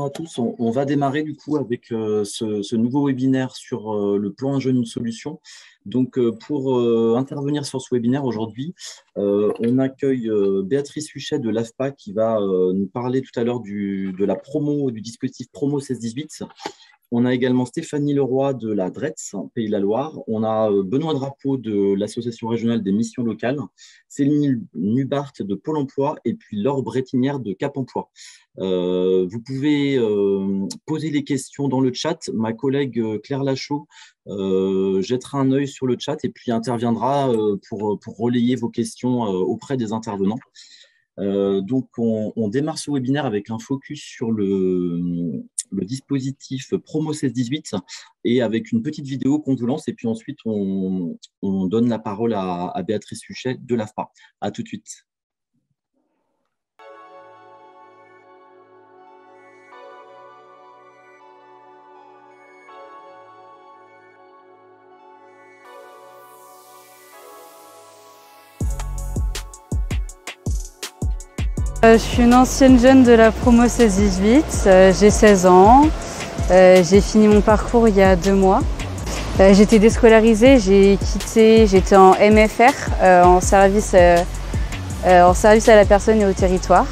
bonjour à tous. On va démarrer du coup avec ce nouveau webinaire sur le plan Un jeune, une solution. Donc, pour intervenir sur ce webinaire aujourd'hui, on accueille Béatrice Huchet de l'AFPA qui va nous parler tout à l'heure de la promo, du dispositif promo 16-18. On a également Stéphanie Leroy de la DRETS, Pays de la Loire. On a Benoît Drapeau de l'Association régionale des missions locales, Céline Nubart de Pôle emploi et puis Laure Brettinière de Cap emploi. Vous pouvez poser des questions dans le chat. Ma collègue Claire Lachaud jettera un œil sur le chat et puis interviendra pour relayer vos questions auprès des intervenants. Donc, on démarre ce webinaire avec un focus sur le dispositif Promo 16-18 et avec une petite vidéo qu'on vous lance. Et puis ensuite, on donne la parole à Béatrice Huchet de l'AFPA. À tout de suite. Je suis une ancienne jeune de la promo 16-18, j'ai 16 ans, j'ai fini mon parcours il y a 2 mois. J'étais déscolarisée, j'étais en MFR, en service à la personne et au territoire.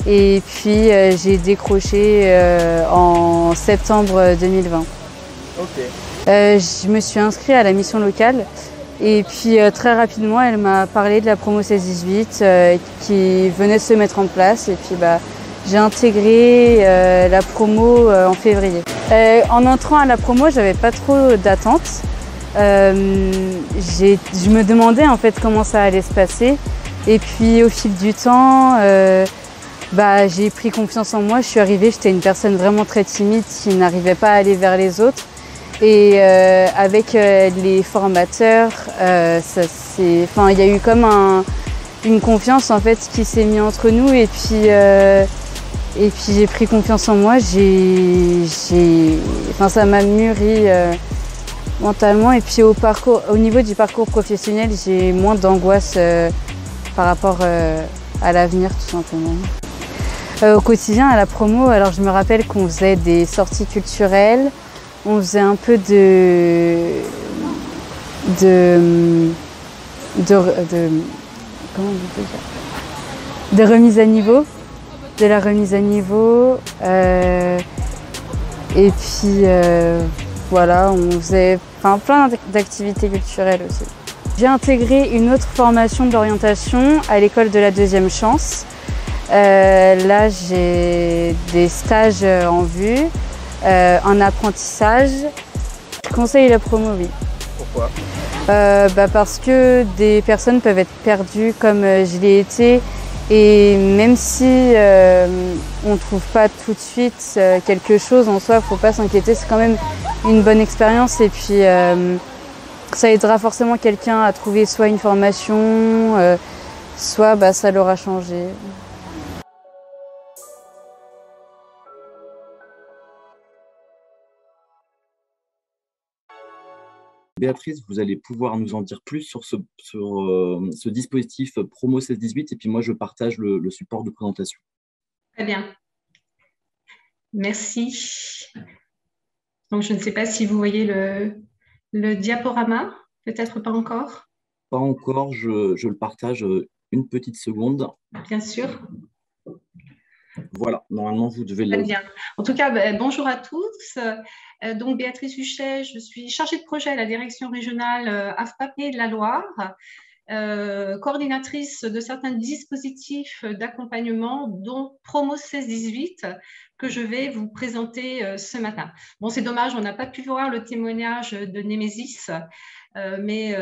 Et puis j'ai décroché en septembre 2020. Ok. Je me suis inscrite à la mission locale. Et puis très rapidement, elle m'a parlé de la promo 16-18 qui venait de se mettre en place. Et puis j'ai intégré la promo en février. En entrant à la promo, j'avais pas trop d'attentes. Je me demandais en fait comment ça allait se passer. Et puis au fil du temps, j'ai pris confiance en moi. Je suis arrivée, j'étais une personne vraiment très timide qui n'arrivait pas à aller vers les autres. Et avec les formateurs, il y a eu comme une confiance en fait qui s'est mise entre nous et puis j'ai pris confiance en moi. Ça m'a mûri mentalement et puis au niveau du parcours professionnel, j'ai moins d'angoisse par rapport à l'avenir tout simplement. Au quotidien à la promo, alors je me rappelle qu'on faisait des sorties culturelles. On faisait un peu de remise à niveau, de la remise à niveau. Et puis voilà, on faisait plein d'activités culturelles aussi. J'ai intégré une autre formation d'orientation à l'école de la deuxième chance. Là, j'ai des stages en vue. En apprentissage, je conseille la promo, oui. Pourquoi ? Parce que des personnes peuvent être perdues comme je l'ai été et même si on ne trouve pas tout de suite quelque chose en soi, il ne faut pas s'inquiéter, c'est quand même une bonne expérience et puis ça aidera forcément quelqu'un à trouver soit une formation, soit ça l'aura changé. Béatrice, vous allez pouvoir nous en dire plus sur ce dispositif Promo 16-18 et puis moi je partage le support de présentation. Très bien. Merci. Donc je ne sais pas si vous voyez le diaporama, peut-être pas encore. Pas encore, je le partage une petite seconde. Bien sûr. Voilà, normalement vous devez le... Très bien. En tout cas, bonjour à tous. Donc Béatrice Huchet, je suis chargée de projet à la direction régionale AFPA Pays de la Loire, coordinatrice de certains dispositifs d'accompagnement, dont Promo 16-18, que je vais vous présenter ce matin. Bon, c'est dommage, on n'a pas pu voir le témoignage de Némésis, mais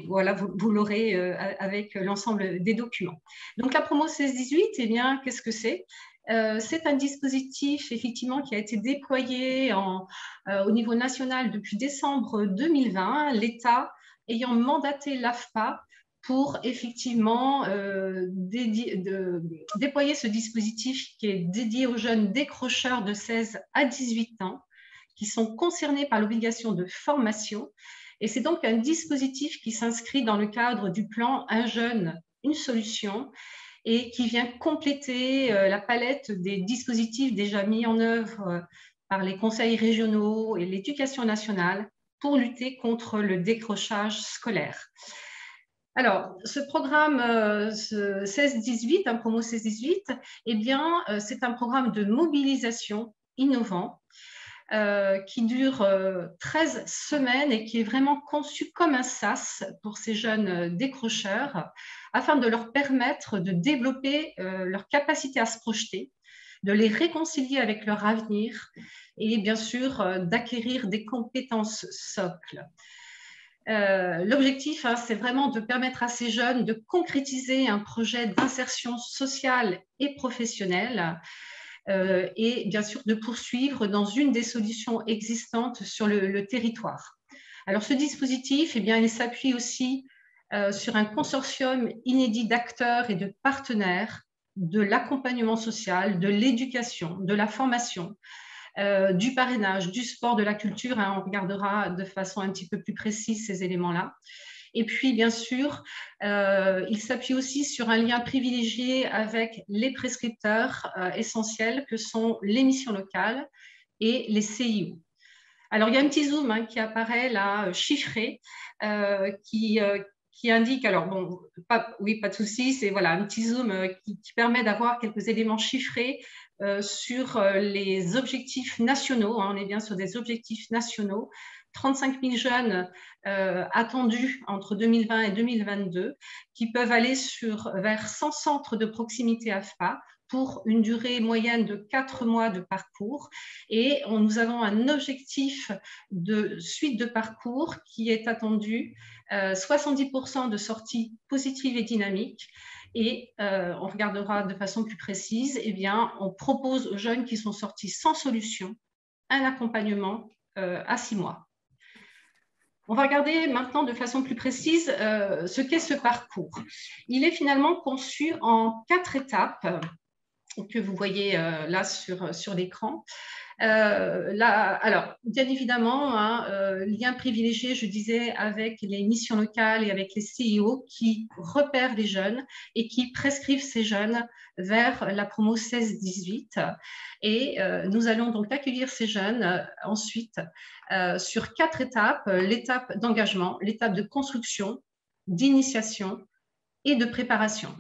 voilà, vous l'aurez avec l'ensemble des documents. Donc la Promo 16-18, eh bien, qu'est-ce que c'est ? C'est un dispositif effectivement qui a été déployé au niveau national depuis décembre 2020, l'État ayant mandaté l'AFPA pour effectivement déployer ce dispositif qui est dédié aux jeunes décrocheurs de 16 à 18 ans qui sont concernés par l'obligation de formation. Et c'est donc un dispositif qui s'inscrit dans le cadre du plan Un jeune, une solution, et qui vient compléter la palette des dispositifs déjà mis en œuvre par les conseils régionaux et l'éducation nationale pour lutter contre le décrochage scolaire. Alors, ce programme 16-18, un promo 16-18, eh bien, c'est un programme de mobilisation innovant qui dure 13 semaines et qui est vraiment conçu comme un SAS pour ces jeunes décrocheurs afin de leur permettre de développer leur capacité à se projeter, de les réconcilier avec leur avenir et bien sûr d'acquérir des compétences socles. L'objectif, c'est vraiment de permettre à ces jeunes de concrétiser un projet d'insertion sociale et professionnelle et bien sûr de poursuivre dans une des solutions existantes sur le territoire. Alors ce dispositif, eh bien, il s'appuie aussi sur un consortium inédit d'acteurs et de partenaires de l'accompagnement social, de l'éducation, de la formation, du parrainage, du sport, de la culture. On regardera de façon un petit peu plus précise ces éléments-là. Et puis, bien sûr, il s'appuie aussi sur un lien privilégié avec les prescripteurs essentiels que sont les missions locales et les CIO. Alors, il y a un petit zoom qui apparaît là, chiffré, qui indique, alors bon, pas de souci, c'est voilà, un petit zoom qui permet d'avoir quelques éléments chiffrés sur les objectifs nationaux. On est bien sur des objectifs nationaux. 35 000 jeunes attendus entre 2020 et 2022 qui peuvent aller vers 100 centres de proximité AFPA pour une durée moyenne de 4 mois de parcours. Et nous avons un objectif de suite de parcours qui est attendu, 70% de sorties positives et dynamiques. Et on regardera de façon plus précise, eh bien, on propose aux jeunes qui sont sortis sans solution un accompagnement à 6 mois. On va regarder maintenant de façon plus précise ce qu'est ce parcours. Il est finalement conçu en 4 étapes que vous voyez là sur l'écran. Alors, bien évidemment, lien privilégié, je disais, avec les missions locales et avec les CIO qui repèrent les jeunes et qui prescrivent ces jeunes vers la promo 16-18. Et nous allons donc accueillir ces jeunes ensuite sur 4 étapes, l'étape d'engagement, l'étape de construction, d'initiation et de préparation.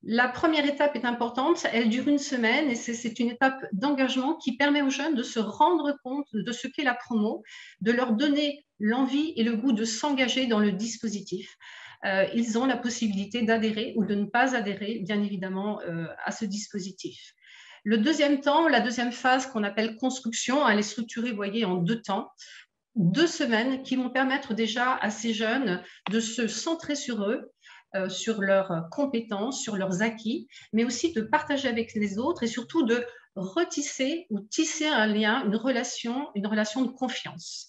La première étape est importante, elle dure 1 semaine et c'est une étape d'engagement qui permet aux jeunes de se rendre compte de ce qu'est la promo, de leur donner l'envie et le goût de s'engager dans le dispositif. Ils ont la possibilité d'adhérer ou de ne pas adhérer, bien évidemment, à ce dispositif. Le deuxième temps, la deuxième phase qu'on appelle construction, elle est structurée, vous voyez, en 2 temps. 2 semaines qui vont permettre déjà à ces jeunes de se centrer sur eux, sur leurs compétences, sur leurs acquis, mais aussi de partager avec les autres et surtout de retisser ou tisser un lien, une relation de confiance.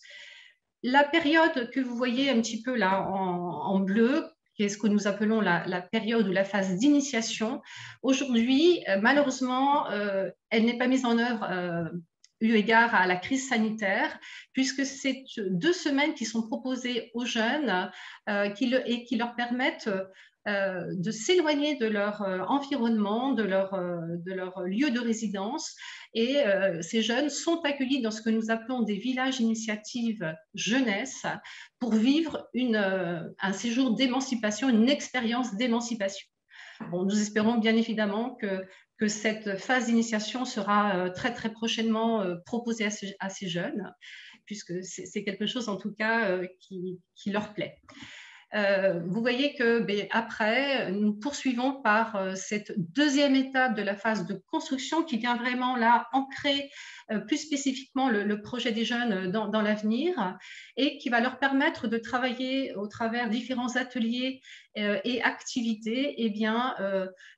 La période que vous voyez un petit peu là en bleu, qui est ce que nous appelons la période ou la phase d'initiation, aujourd'hui, malheureusement, elle n'est pas mise en œuvre eu égard à la crise sanitaire, puisque c'est 2 semaines qui sont proposées aux jeunes et qui leur permettent de s'éloigner de leur environnement, de leur lieu de résidence. Et ces jeunes sont accueillis dans ce que nous appelons des villages initiatives jeunesse pour vivre un séjour d'émancipation, une expérience d'émancipation. Bon, nous espérons bien évidemment que cette phase d'initiation sera très, très prochainement proposée à ces jeunes, puisque c'est quelque chose en tout cas qui leur plaît. Vous voyez que après, nous poursuivons par cette deuxième étape de la phase de construction qui vient vraiment là ancrer plus spécifiquement le projet des jeunes dans l'avenir et qui va leur permettre de travailler au travers différents ateliers et activités,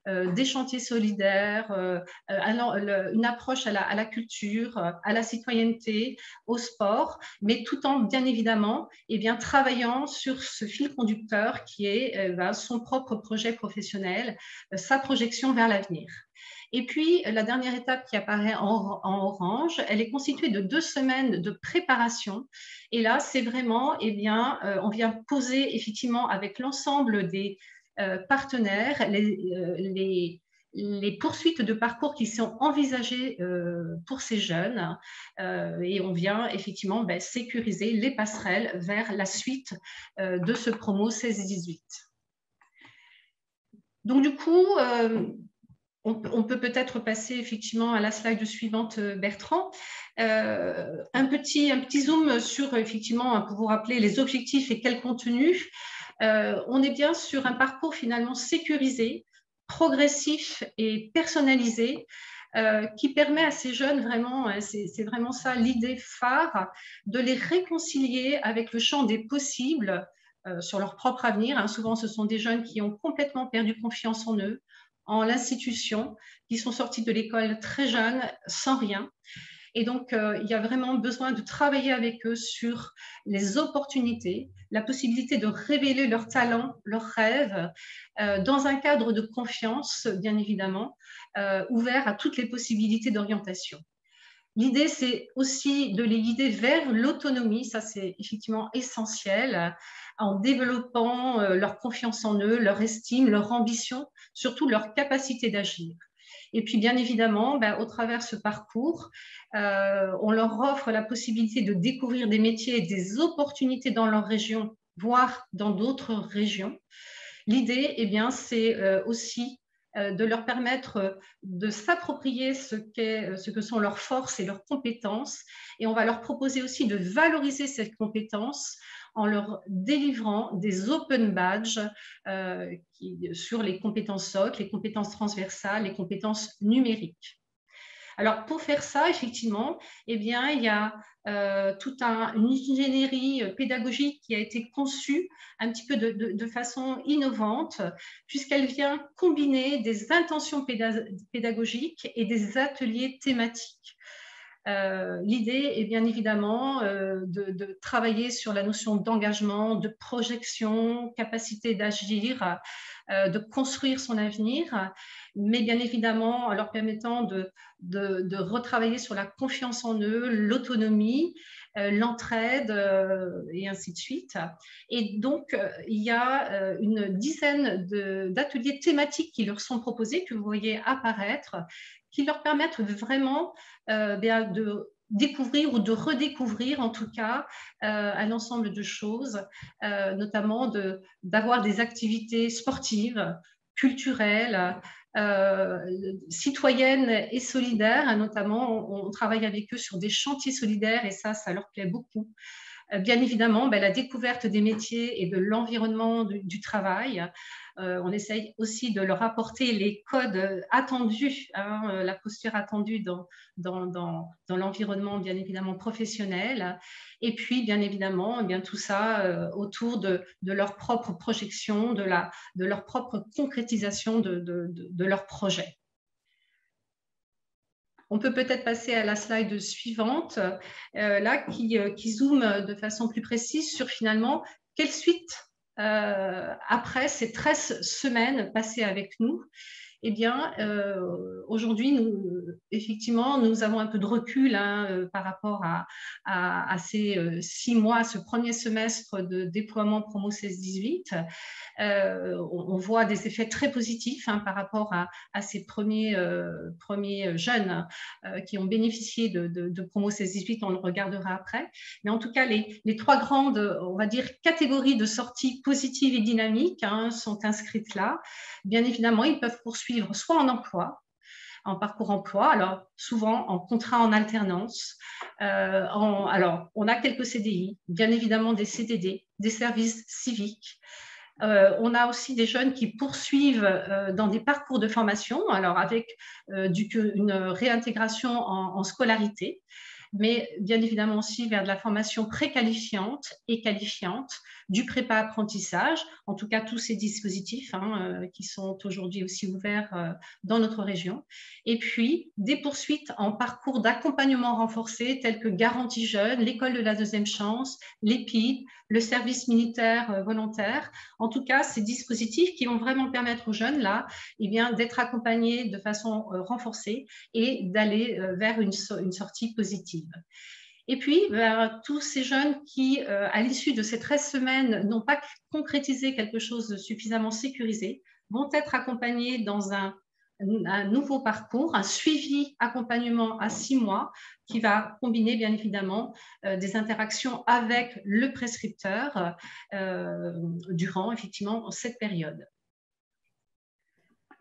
des chantiers solidaires, une approche à la culture, à la citoyenneté, au sport, mais tout en bien évidemment travaillant sur ce fil conducteur qui est son propre projet professionnel, sa projection vers l'avenir. Et puis, la dernière étape qui apparaît en orange, elle est constituée de 2 semaines de préparation. Et là, c'est vraiment, on vient poser effectivement avec l'ensemble des partenaires les poursuites de parcours qui sont envisagées pour ces jeunes et on vient effectivement sécuriser les passerelles vers la suite de ce promo 16-18. Donc du coup, on peut peut-être passer effectivement à la slide suivante, Bertrand. Un petit zoom sur effectivement pour vous rappeler les objectifs et quel contenu. On est bien sur un parcours finalement sécurisé, progressif et personnalisé qui permet à ces jeunes vraiment, c'est vraiment ça l'idée phare, de les réconcilier avec le champ des possibles sur leur propre avenir. Souvent, ce sont des jeunes qui ont complètement perdu confiance en eux, en l'institution, qui sont sortis de l'école très jeunes, sans rien. Et donc, il y a vraiment besoin de travailler avec eux sur les opportunités, la possibilité de révéler leurs talents, leurs rêves, dans un cadre de confiance, bien évidemment, ouvert à toutes les possibilités d'orientation. L'idée, c'est aussi de les guider vers l'autonomie, ça c'est effectivement essentiel, en développant leur confiance en eux, leur estime, leur ambition, surtout leur capacité d'agir. Et puis, bien évidemment, au travers de ce parcours, on leur offre la possibilité de découvrir des métiers et des opportunités dans leur région, voire dans d'autres régions. L'idée, c'est aussi de leur permettre de s'approprier ce que sont leurs forces et leurs compétences. Et on va leur proposer aussi de valoriser ces compétences en leur délivrant des open badges sur les compétences socles, les compétences transversales, les compétences numériques. Alors, pour faire ça, effectivement, il y a toute une ingénierie pédagogique qui a été conçue un petit peu de façon innovante, puisqu'elle vient combiner des intentions pédagogiques et des ateliers thématiques. L'idée est bien évidemment de travailler sur la notion d'engagement, de projection, capacité d'agir, de construire son avenir, mais bien évidemment en leur permettant de retravailler sur la confiance en eux, l'autonomie, l'entraide et ainsi de suite. Et donc, il y a une dizaine d'ateliers thématiques qui leur sont proposés, que vous voyez apparaître, qui leur permettent vraiment de découvrir ou de redécouvrir en tout cas un ensemble de choses, notamment d'avoir des activités sportives, culturelles, citoyennes et solidaires. Notamment, on travaille avec eux sur des chantiers solidaires et ça leur plaît beaucoup. Bien évidemment, la découverte des métiers et de l'environnement du travail. On essaye aussi de leur apporter les codes attendus, la posture attendue dans l'environnement, bien évidemment, professionnel. Et puis, bien évidemment, tout ça autour de leur propre projection, de leur propre concrétisation de leur projet. On peut peut-être passer à la slide suivante, là, qui zoome de façon plus précise sur finalement quelle suite après ces 13 semaines passées avec nous. Aujourd'hui, effectivement, nous avons un peu de recul par rapport à ces 6 mois, ce premier semestre de déploiement promo 16-18. On voit des effets très positifs par rapport à ces premiers jeunes qui ont bénéficié de promo 16-18, on le regardera après. Mais en tout cas, les 3 grandes, on va dire, catégories de sorties positives et dynamiques sont inscrites là. Bien évidemment, ils peuvent poursuivre soit en emploi, en parcours emploi, alors souvent en contrat en alternance. Alors, on a quelques CDI, bien évidemment des CDD, des services civiques. On a aussi des jeunes qui poursuivent dans des parcours de formation, alors avec une réintégration en scolarité, mais bien évidemment aussi vers de la formation préqualifiante et qualifiante, du prépa-apprentissage, en tout cas tous ces dispositifs qui sont aujourd'hui aussi ouverts dans notre région. Et puis, des poursuites en parcours d'accompagnement renforcé tels que Garantie Jeunes, l'école de la deuxième chance, l'EPID, le service militaire volontaire. En tout cas, ces dispositifs qui vont vraiment permettre aux jeunes là, d'être accompagnés de façon renforcée et d'aller vers une sortie positive. Et puis, tous ces jeunes qui, à l'issue de ces 13 semaines, n'ont pas concrétisé quelque chose de suffisamment sécurisé, vont être accompagnés dans un nouveau parcours, un suivi accompagnement à 6 mois qui va combiner bien évidemment des interactions avec le prescripteur durant effectivement cette période.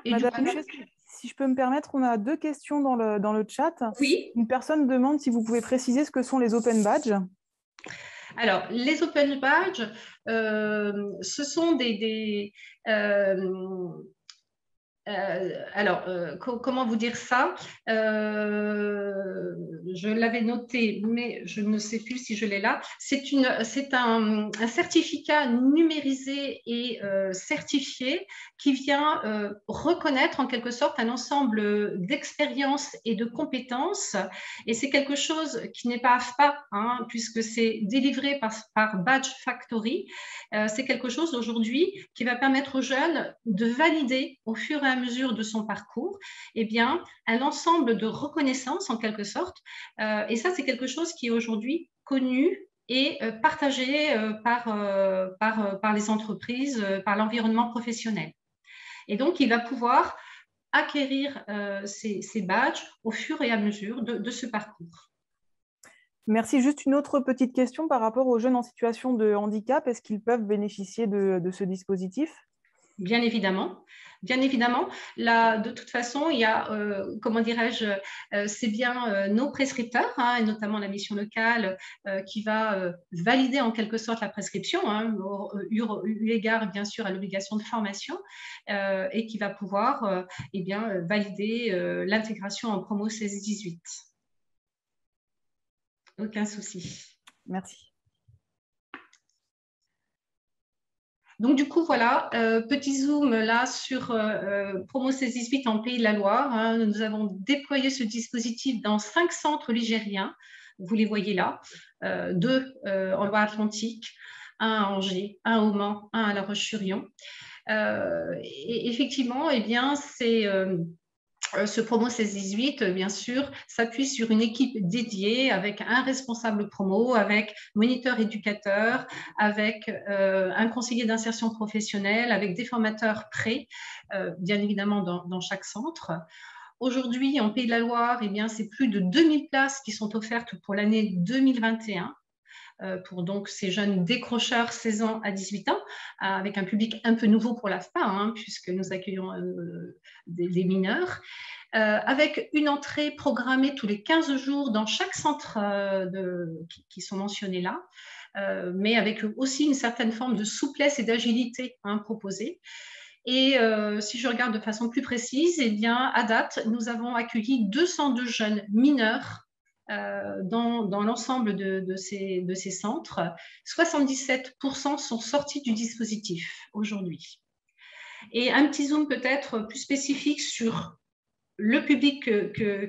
Et Madame Huchet, si je peux me permettre, on a 2 questions dans le chat. Oui. Une personne demande si vous pouvez préciser ce que sont les open badges. Alors, les open badges, ce sont comment vous dire ça? Je l'avais noté, mais je ne sais plus si je l'ai là. C'est un certificat numérisé et certifié qui vient reconnaître en quelque sorte un ensemble d'expériences et de compétences. Et c'est quelque chose qui n'est pas AFPA, hein, puisque c'est délivré par Badge Factory. C'est quelque chose aujourd'hui qui va permettre aux jeunes de valider au fur et à mesure de son parcours, eh bien, un ensemble de reconnaissances en quelque sorte. Et ça, c'est quelque chose qui est aujourd'hui connu et partagé par les entreprises, par l'environnement professionnel. Et donc, il va pouvoir acquérir ces badges au fur et à mesure de ce parcours. Merci. Juste une autre petite question par rapport aux jeunes en situation de handicap. Est-ce qu'ils peuvent bénéficier de ce dispositif? Bien évidemment. Bien évidemment, là, de toute façon, il y a, comment dirais-je, c'est bien nos prescripteurs, hein, et notamment la mission locale, qui va valider en quelque sorte la prescription, hein, eu égard bien sûr à l'obligation de formation, et qui va pouvoir eh bien, valider l'intégration en promo 16-18. Aucun souci. Merci. Donc, du coup, voilà, petit zoom là sur Promo 16-18 en Pays de la Loire. Hein. Nous avons déployé ce dispositif dans 5 centres ligériens. Vous les voyez là, 2 en Loire-Atlantique, 1 à Angers, 1 au Mans, 1 à La Roche-sur-Yon. Et effectivement, eh bien, c'est... ce promo 16-18, bien sûr, s'appuie sur une équipe dédiée avec un responsable promo, avec moniteur éducateur, avec un conseiller d'insertion professionnelle, avec des formateurs prêts, bien évidemment dans chaque centre. Aujourd'hui, en Pays de la Loire, eh bien, c'est plus de 2000 places qui sont offertes pour l'année 2021. Pour donc ces jeunes décrocheurs 16 ans à 18 ans, avec un public un peu nouveau pour l'AFPA, hein, puisque nous accueillons des mineurs, avec une entrée programmée tous les 15 jours dans chaque centre qui sont mentionnés là, mais avec aussi une certaine forme de souplesse et d'agilité proposée. Et si je regarde de façon plus précise, eh bien, à date, nous avons accueilli 202 jeunes mineurs dans l'ensemble de ces centres. 77% sont sortis du dispositif aujourd'hui. Et un petit zoom peut-être plus spécifique sur le public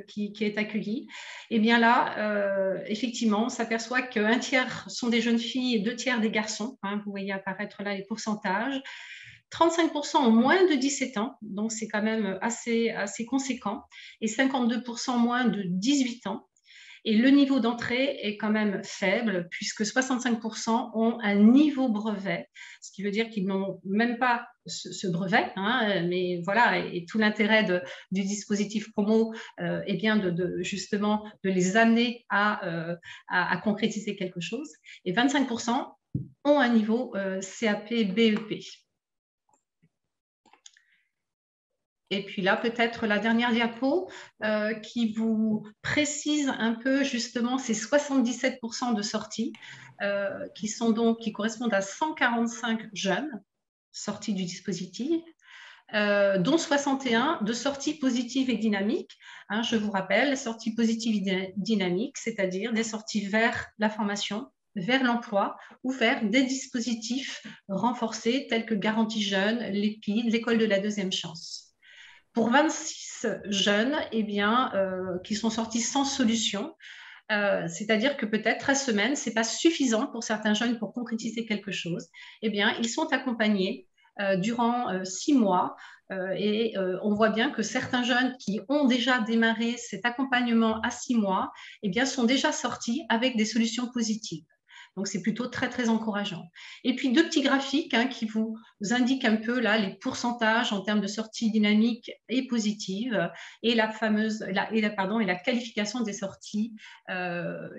qui est accueilli. Et bien là, effectivement, on s'aperçoit qu'un tiers sont des jeunes filles et 2 tiers des garçons. Hein, vous voyez apparaître là les pourcentages. 35% ont moins de 17 ans, donc c'est quand même assez conséquent, et 52% moins de 18 ans. Et le niveau d'entrée est quand même faible, puisque 65% ont un niveau brevet, ce qui veut dire qu'ils n'ont même pas ce brevet, hein, mais voilà, et tout l'intérêt du dispositif promo est bien justement de les amener à concrétiser quelque chose. Et 25% ont un niveau CAP BEP. Et puis là, peut-être la dernière diapo qui vous précise un peu justement ces 77% de sorties qui correspondent à 145 jeunes sortis du dispositif, dont 61 de sorties positives et dynamiques. Hein, je vous rappelle, les sorties positives et dynamiques, c'est-à-dire des sorties vers la formation, vers l'emploi ou vers des dispositifs renforcés tels que Garantie Jeunes, l'EPID, l'école de la deuxième chance. Pour 26 jeunes eh bien, qui sont sortis sans solution, c'est-à-dire que peut-être 13 semaines, ce n'est pas suffisant pour certains jeunes pour concrétiser quelque chose, eh bien, ils sont accompagnés durant 6 mois. On voit bien que certains jeunes qui ont déjà démarré cet accompagnement à 6 mois, eh bien, sont déjà sortis avec des solutions positives. Donc, c'est plutôt très, très encourageant. Et puis, 2 petits graphiques qui vous indiquent un peu là, les pourcentages en termes de sorties dynamiques et positives et la qualification des sorties,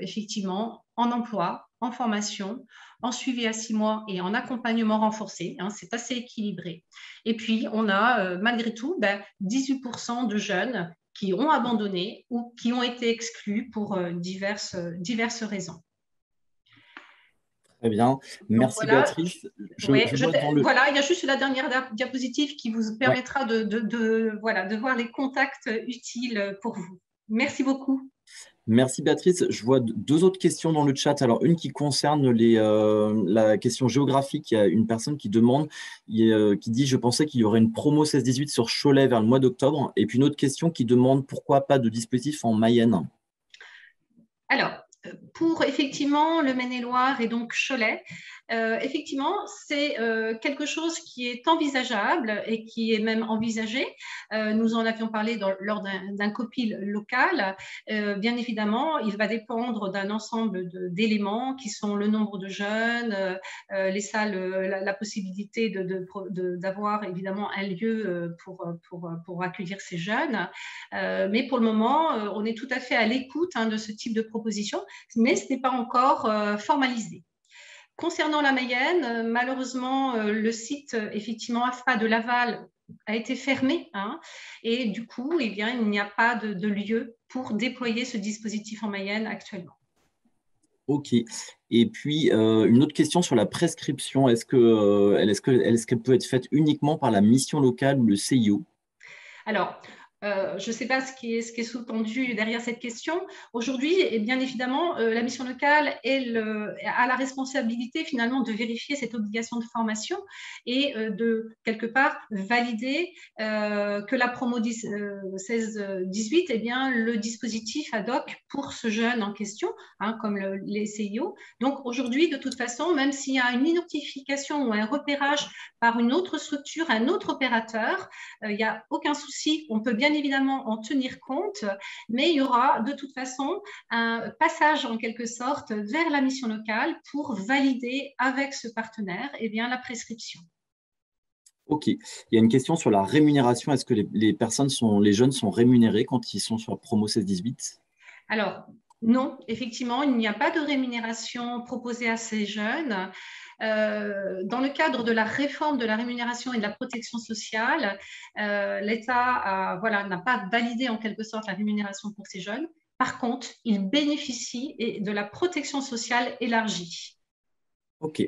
effectivement, en emploi, en formation, en suivi à 6 mois et en accompagnement renforcé. C'est assez équilibré. Et puis, on a malgré tout 18% de jeunes qui ont abandonné ou qui ont été exclus pour diverses raisons. Très bien. Merci voilà, Béatrice. Voilà, il y a juste la dernière diapositive qui vous permettra de voir les contacts utiles pour vous. Merci beaucoup. Merci Béatrice. Je vois 2 autres questions dans le chat. Alors, une qui concerne la question géographique. Il y a une personne qui demande, qui dit « Je pensais qu'il y aurait une promo 16-18 sur Cholet vers le mois d'octobre ». Et puis une autre question qui demande « Pourquoi pas de dispositif en Mayenne ?» Alors, pour effectivement le Maine-et-Loire et donc Cholet, effectivement, c'est quelque chose qui est envisageable et qui est même envisagé. Nous en avions parlé lors d'un COPIL local. Bien évidemment, il va dépendre d'un ensemble d'éléments qui sont le nombre de jeunes, les salles, la possibilité d'avoir évidemment un lieu pour accueillir ces jeunes. Mais pour le moment, on est tout à fait à l'écoute de ce type de proposition, mais ce n'est pas encore formalisé. Concernant la Mayenne, malheureusement, le site effectivement AFPA de Laval a été fermé et du coup, eh bien, il n'y a pas de lieu pour déployer ce dispositif en Mayenne actuellement. Ok. Et puis, une autre question sur la prescription. Est-ce qu'elle peut être faite uniquement par la mission locale ou le CIO? Alors, je ne sais pas ce qui est sous-tendu derrière cette question. Aujourd'hui, bien évidemment, la mission locale a la responsabilité finalement de vérifier cette obligation de formation et de, quelque part, valider que la promo 16-18, eh bien, le dispositif ad hoc pour ce jeune en question, comme les CIO. Donc, aujourd'hui, de toute façon, même s'il y a une identification ou un repérage par une autre structure, un autre opérateur, il n'y a aucun souci. On peut bien évidemment en tenir compte, mais il y aura de toute façon un passage en quelque sorte vers la mission locale pour valider avec ce partenaire la prescription. Ok. Il y a une question sur la rémunération. Est-ce que les jeunes sont rémunérés quand ils sont sur la promo 16-18? Alors, non, effectivement, il n'y a pas de rémunération proposée à ces jeunes. Dans le cadre de la réforme de la rémunération et de la protection sociale, l'État n'a pas validé en quelque sorte la rémunération pour ces jeunes. Par contre, ils bénéficient de la protection sociale élargie. Ok.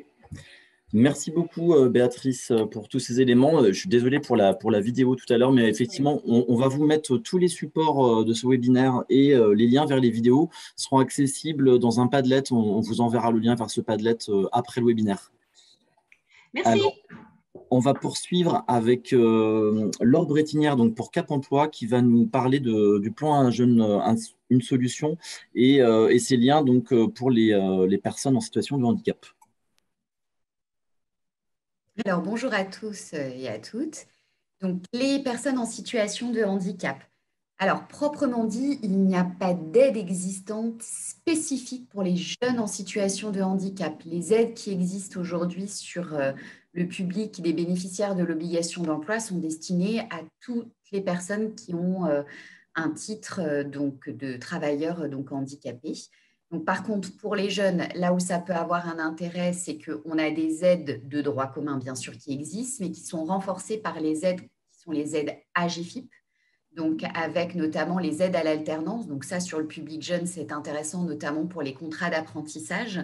Merci beaucoup Béatrice pour tous ces éléments. Je suis désolé pour la vidéo tout à l'heure, mais effectivement, on va vous mettre tous les supports de ce webinaire et les liens vers les vidéos seront accessibles dans un Padlet. On vous enverra le lien vers ce Padlet après le webinaire. Merci. Alors, on va poursuivre avec Laure Brettinière, donc pour Cap Emploi, qui va nous parler du plan Un jeune, une solution et ses liens donc, pour les personnes en situation de handicap. Alors, bonjour à tous et à toutes. Donc, les personnes en situation de handicap. Alors, proprement dit, il n'y a pas d'aide existante spécifique pour les jeunes en situation de handicap. Les aides qui existent aujourd'hui sur le public, les bénéficiaires de l'obligation d'emploi sont destinées à toutes les personnes qui ont un titre donc, de travailleur donc, handicapé. Donc, par contre, pour les jeunes, là où ça peut avoir un intérêt, c'est qu'on a des aides de droit commun, bien sûr, qui existent, mais qui sont renforcées par les aides qui sont les aides AGFIP, donc avec notamment les aides à l'alternance. Donc ça, sur le public jeune, c'est intéressant, notamment pour les contrats d'apprentissage.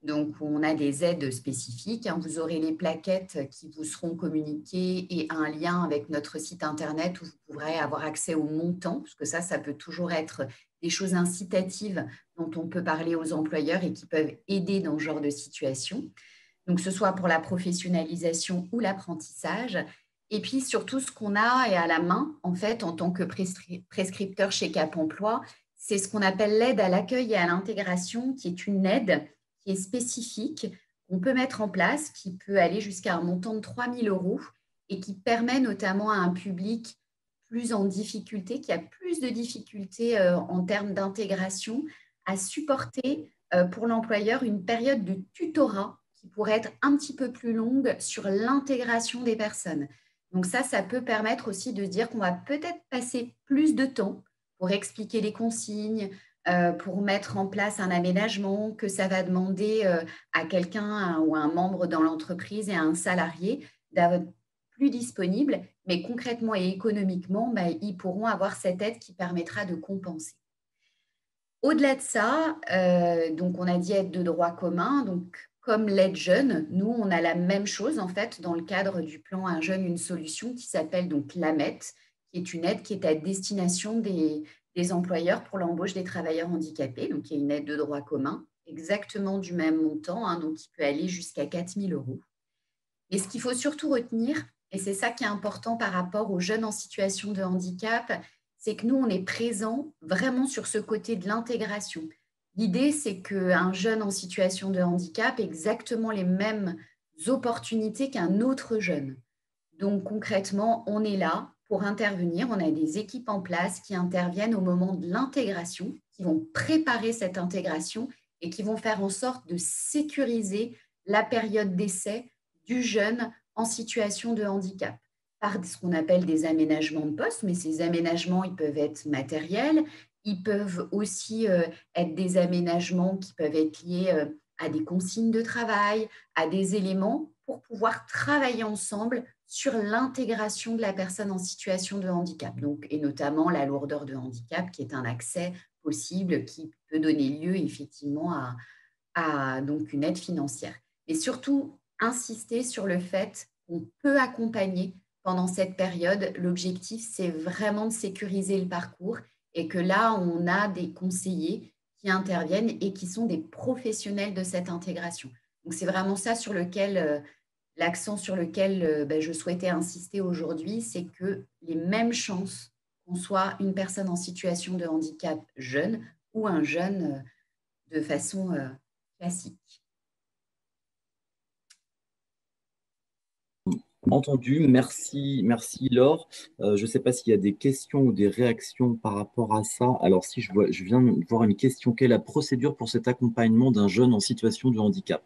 Donc, on a des aides spécifiques. Vous aurez les plaquettes qui vous seront communiquées et un lien avec notre site Internet où vous pourrez avoir accès au montant, parce que ça peut toujours être des choses incitatives dont on peut parler aux employeurs et qui peuvent aider dans ce genre de situation. Donc, que ce soit pour la professionnalisation ou l'apprentissage. Et puis, surtout, ce qu'on a et à la main, en fait, en tant que prescripteur chez Cap Emploi, c'est ce qu'on appelle l'aide à l'accueil et à l'intégration, qui est une aide qui est spécifique qu'on peut mettre en place, qui peut aller jusqu'à un montant de 3 000 € et qui permet notamment à un public plus en difficulté, qui a plus de difficultés en termes d'intégration, à supporter pour l'employeur une période de tutorat qui pourrait être un petit peu plus longue sur l'intégration des personnes. Donc ça peut permettre aussi de dire qu'on va peut-être passer plus de temps pour expliquer les consignes, pour mettre en place un aménagement, que ça va demander à quelqu'un ou à un membre dans l'entreprise et à un salarié d'être plus disponible, mais concrètement et économiquement, ils pourront avoir cette aide qui permettra de compenser. Au-delà de ça, donc on a dit aide de droit commun, donc comme l'aide jeune, nous, on a la même chose en fait dans le cadre du plan Un jeune, une solution qui s'appelle donc l'AMET, qui est une aide qui est à destination des employeurs pour l'embauche des travailleurs handicapés. Donc, il y a une aide de droit commun, exactement du même montant, donc qui peut aller jusqu'à 4 000 €. Et ce qu'il faut surtout retenir, et c'est ça qui est important par rapport aux jeunes en situation de handicap, c'est que nous, on est présent vraiment sur ce côté de l'intégration. L'idée, c'est qu'un jeune en situation de handicap ait exactement les mêmes opportunités qu'un autre jeune. Donc, concrètement, on est là pour intervenir. On a des équipes en place qui interviennent au moment de l'intégration, qui vont préparer cette intégration et qui vont faire en sorte de sécuriser la période d'essai du jeune en situation de handicap par ce qu'on appelle des aménagements de poste, mais ces aménagements, ils peuvent être matériels, ils peuvent aussi être des aménagements qui peuvent être liés à des consignes de travail, à des éléments pour pouvoir travailler ensemble sur l'intégration de la personne en situation de handicap, donc, et notamment la lourdeur de handicap, qui est un accès possible qui peut donner lieu effectivement à donc une aide financière. Et surtout, insister sur le fait qu'on peut accompagner pendant cette période. L'objectif, c'est vraiment de sécuriser le parcours et que là, on a des conseillers qui interviennent et qui sont des professionnels de cette intégration. Donc, c'est vraiment ça sur lequel, l'accent sur lequel je souhaitais insister aujourd'hui, c'est que les mêmes chances, qu'on soit une personne en situation de handicap jeune ou un jeune de façon classique. Entendu, merci Laure. Je ne sais pas s'il y a des questions ou des réactions par rapport à ça. Alors, si je viens de voir une question, quelle est la procédure pour cet accompagnement d'un jeune en situation de handicap?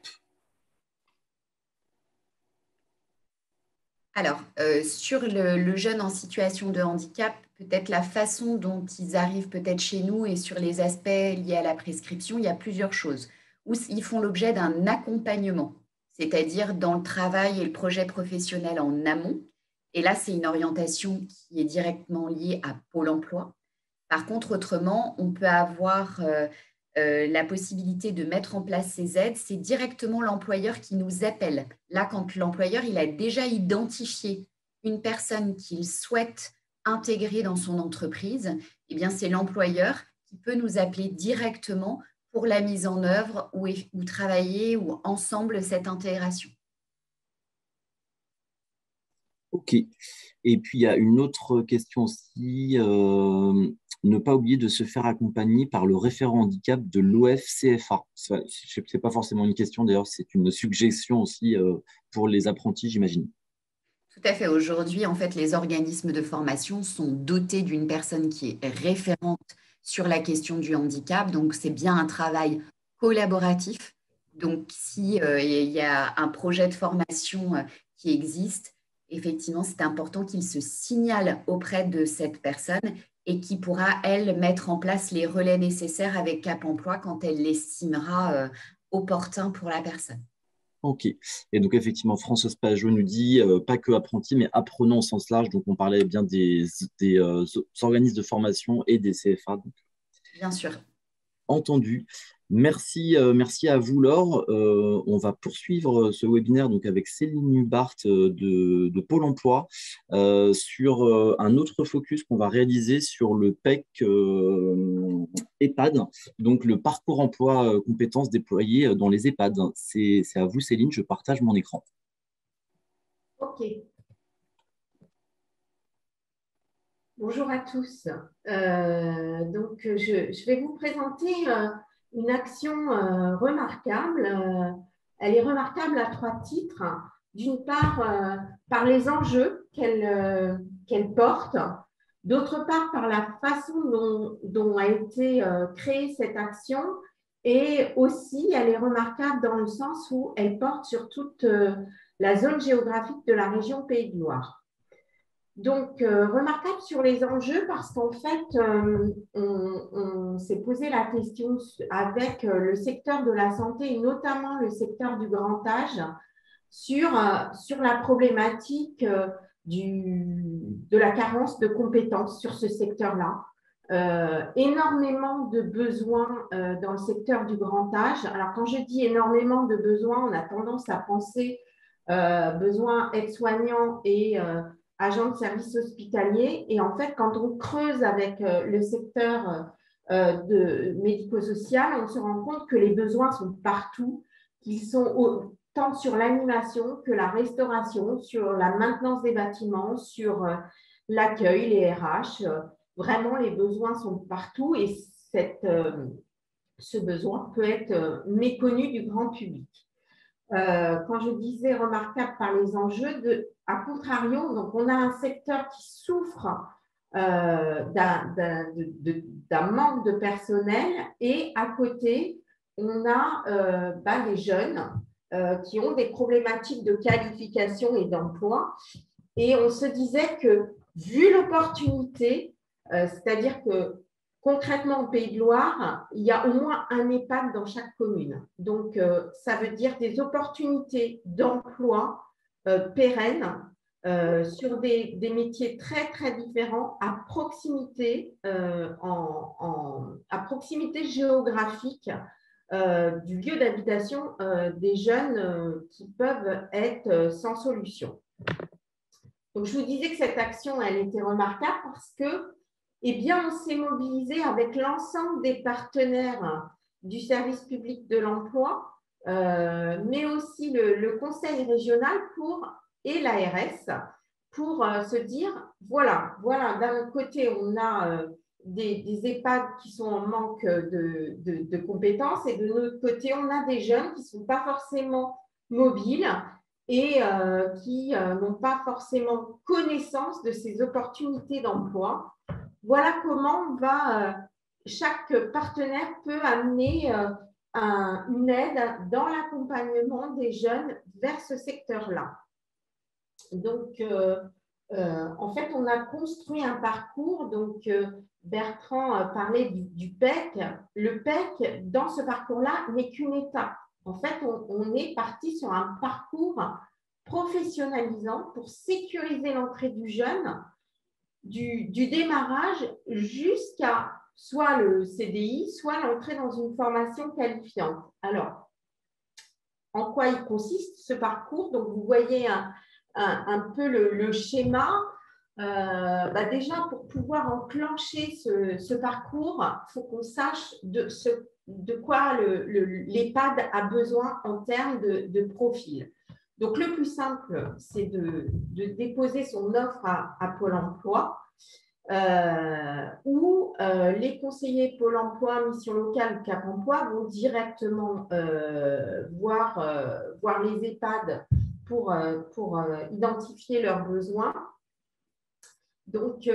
Alors, sur le jeune en situation de handicap, peut-être la façon dont ils arrivent peut-être chez nous et sur les aspects liés à la prescription, il y a plusieurs choses. Où ils font l'objet d'un accompagnement, c'est-à-dire dans le travail et le projet professionnel en amont. Et là, c'est une orientation qui est directement liée à Pôle emploi. Par contre, autrement, on peut avoir la possibilité de mettre en place ces aides, c'est directement l'employeur qui nous appelle. Là, quand l'employeur il a déjà identifié une personne qu'il souhaite intégrer dans son entreprise, eh bien, c'est l'employeur qui peut nous appeler directement pour la mise en œuvre ou travailler ou ensemble cette intégration. Ok. Et puis, il y a une autre question aussi. Ne pas oublier de se faire accompagner par le référent handicap de l'OFCFA. Ce n'est pas forcément une question, d'ailleurs, c'est une suggestion aussi pour les apprentis, j'imagine. Tout à fait. Aujourd'hui, en fait, les organismes de formation sont dotés d'une personne qui est référente sur la question du handicap. Donc, c'est bien un travail collaboratif. Donc, si il y a un projet de formation qui existe, effectivement, c'est important qu'il se signale auprès de cette personne et qui pourra, elle, mettre en place les relais nécessaires avec Cap Emploi quand elle l'estimera opportun pour la personne. Ok. Et donc, effectivement, Françoise Pajot nous dit pas que apprentis, mais apprenants au sens large. Donc, on parlait bien des organismes de formation et des CFA. Donc, bien sûr. Entendu. Merci, merci à vous, Laure. On va poursuivre ce webinaire donc, avec Céline Hubart de Pôle emploi sur un autre focus qu'on va réaliser sur le PEC EHPAD, donc le parcours emploi compétences déployées dans les EHPAD. C'est à vous, Céline, je partage mon écran. Ok. Bonjour à tous. Donc, je vais vous présenter une action remarquable. elle est remarquable à 3 titres. D'une part, par les enjeux qu'elle porte, d'autre part, par la façon dont a été créée cette action, et aussi, elle est remarquable dans le sens où elle porte sur toute la zone géographique de la région Pays de Loire. Donc, remarquable sur les enjeux parce qu'en fait, on s'est posé la question avec le secteur de la santé et notamment le secteur du grand âge sur la problématique de la carence de compétences sur ce secteur-là. Énormément de besoins dans le secteur du grand âge. Alors, quand je dis énormément de besoins, on a tendance à penser besoins aides-soignants et agents de services hospitaliers. Et en fait, quand on creuse avec le secteur médico-social, on se rend compte que les besoins sont partout, qu'ils sont tant sur l'animation que la restauration, sur la maintenance des bâtiments, sur l'accueil, les RH. Vraiment, les besoins sont partout et ce besoin peut être méconnu du grand public. Quand je disais remarquable par les enjeux, à contrario, donc on a un secteur qui souffre d'un manque de personnel et à côté, on a les jeunes qui ont des problématiques de qualification et d'emploi. Et on se disait que, vu l'opportunité, c'est-à-dire que concrètement, au Pays de Loire, il y a au moins un EHPAD dans chaque commune. Donc, ça veut dire des opportunités d'emploi pérennes sur des métiers très, très différents à proximité, à proximité géographique du lieu d'habitation des jeunes qui peuvent être sans solution. Donc, je vous disais que cette action, elle était remarquable parce que eh bien, on s'est mobilisé avec l'ensemble des partenaires du service public de l'emploi, mais aussi le conseil régional et l'ARS pour se dire, voilà, d'un côté, on a des EHPAD qui sont en manque de compétences et de l'autre côté, on a des jeunes qui ne sont pas forcément mobiles et qui n'ont pas forcément connaissance de ces opportunités d'emploi. Voilà comment chaque partenaire peut amener une aide dans l'accompagnement des jeunes vers ce secteur-là. Donc, en fait, on a construit un parcours. Donc, Bertrand parlait du PEC. Le PEC, dans ce parcours-là, n'est qu'une étape. En fait, on est parti sur un parcours professionnalisant pour sécuriser l'entrée du jeune du démarrage jusqu'à soit le CDI, soit l'entrée dans une formation qualifiante. Alors, en quoi il consiste ce parcours? Donc, vous voyez un peu le schéma. Déjà, pour pouvoir enclencher ce parcours, il faut qu'on sache de quoi l'EHPAD a besoin en termes de profil. Donc, le plus simple, c'est de déposer son offre à Pôle emploi où les conseillers Pôle emploi, mission locale, Cap emploi vont directement voir les EHPAD pour identifier leurs besoins. Donc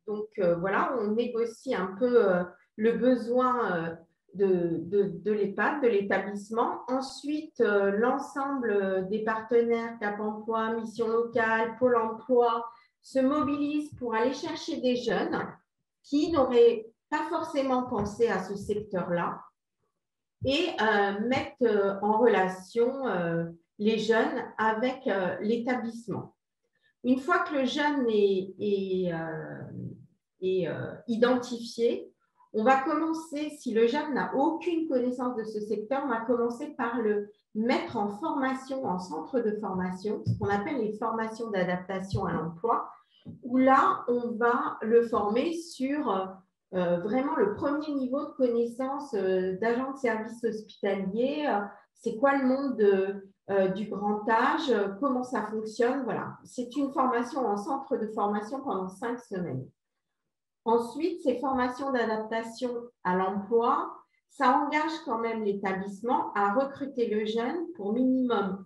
voilà, on négocie un peu le besoin de l'EHPAD, de l'établissement. Ensuite, l'ensemble des partenaires Cap emploi, mission locale, Pôle emploi se mobilisent pour aller chercher des jeunes qui n'auraient pas forcément pensé à ce secteur-là et mettre en relation les jeunes avec l'établissement. Une fois que le jeune est identifié, on va commencer, si le jeune n'a aucune connaissance de ce secteur, on va commencer par le mettre en formation, en centre de formation, ce qu'on appelle les formations d'adaptation à l'emploi, où là, on va le former sur vraiment le premier niveau de connaissance d'agent de service hospitalier. C'est quoi le monde du grand âge, comment ça fonctionne, voilà. C'est une formation en centre de formation pendant 5 semaines. Ensuite, ces formations d'adaptation à l'emploi, ça engage quand même l'établissement à recruter le jeune pour minimum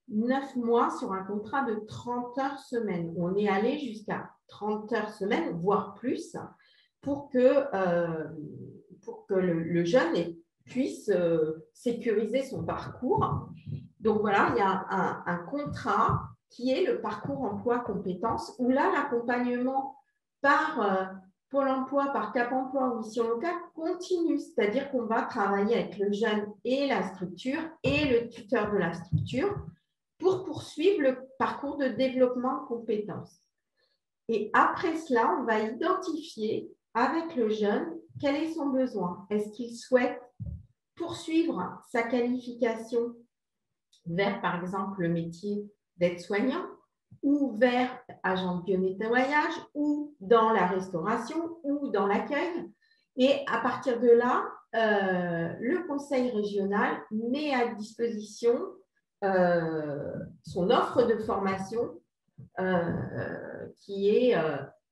9 mois sur un contrat de 30 heures semaine. On est allé jusqu'à 30 heures semaine, voire plus, pour que le jeune puisse sécuriser son parcours. Donc voilà, il y a un contrat qui est le parcours emploi compétences, où là, l'accompagnement par Pôle emploi, par Cap emploi ou mission locale continue, c'est-à-dire qu'on va travailler avec le jeune et la structure et le tuteur de la structure pour poursuivre le parcours de développement de compétences. Et après cela, on va identifier avec le jeune quel est son besoin. Est-ce qu'il souhaite poursuivre sa qualification vers, par exemple, le métier d'aide-soignant ou vers agent de bionettoyage ou dans la restauration ou dans l'accueil. Et à partir de là, le conseil régional met à disposition son offre de formation qui est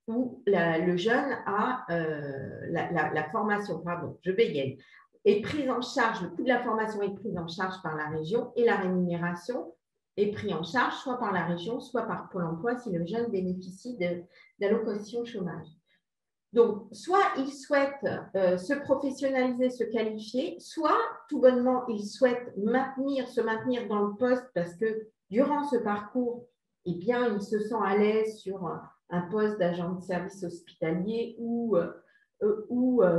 où le jeune a la formation, pardon, je bégaye, est prise en charge, le coût de la formation est pris en charge par la région et la rémunération est prise en charge soit par la région, soit par Pôle emploi si le jeune bénéficie d'allocation chômage. Donc, soit il souhaite se professionnaliser, se qualifier, soit tout bonnement, il souhaite se maintenir dans le poste parce que durant ce parcours, eh bien, il se sent à l'aise sur un poste d'agent de service hospitalier ou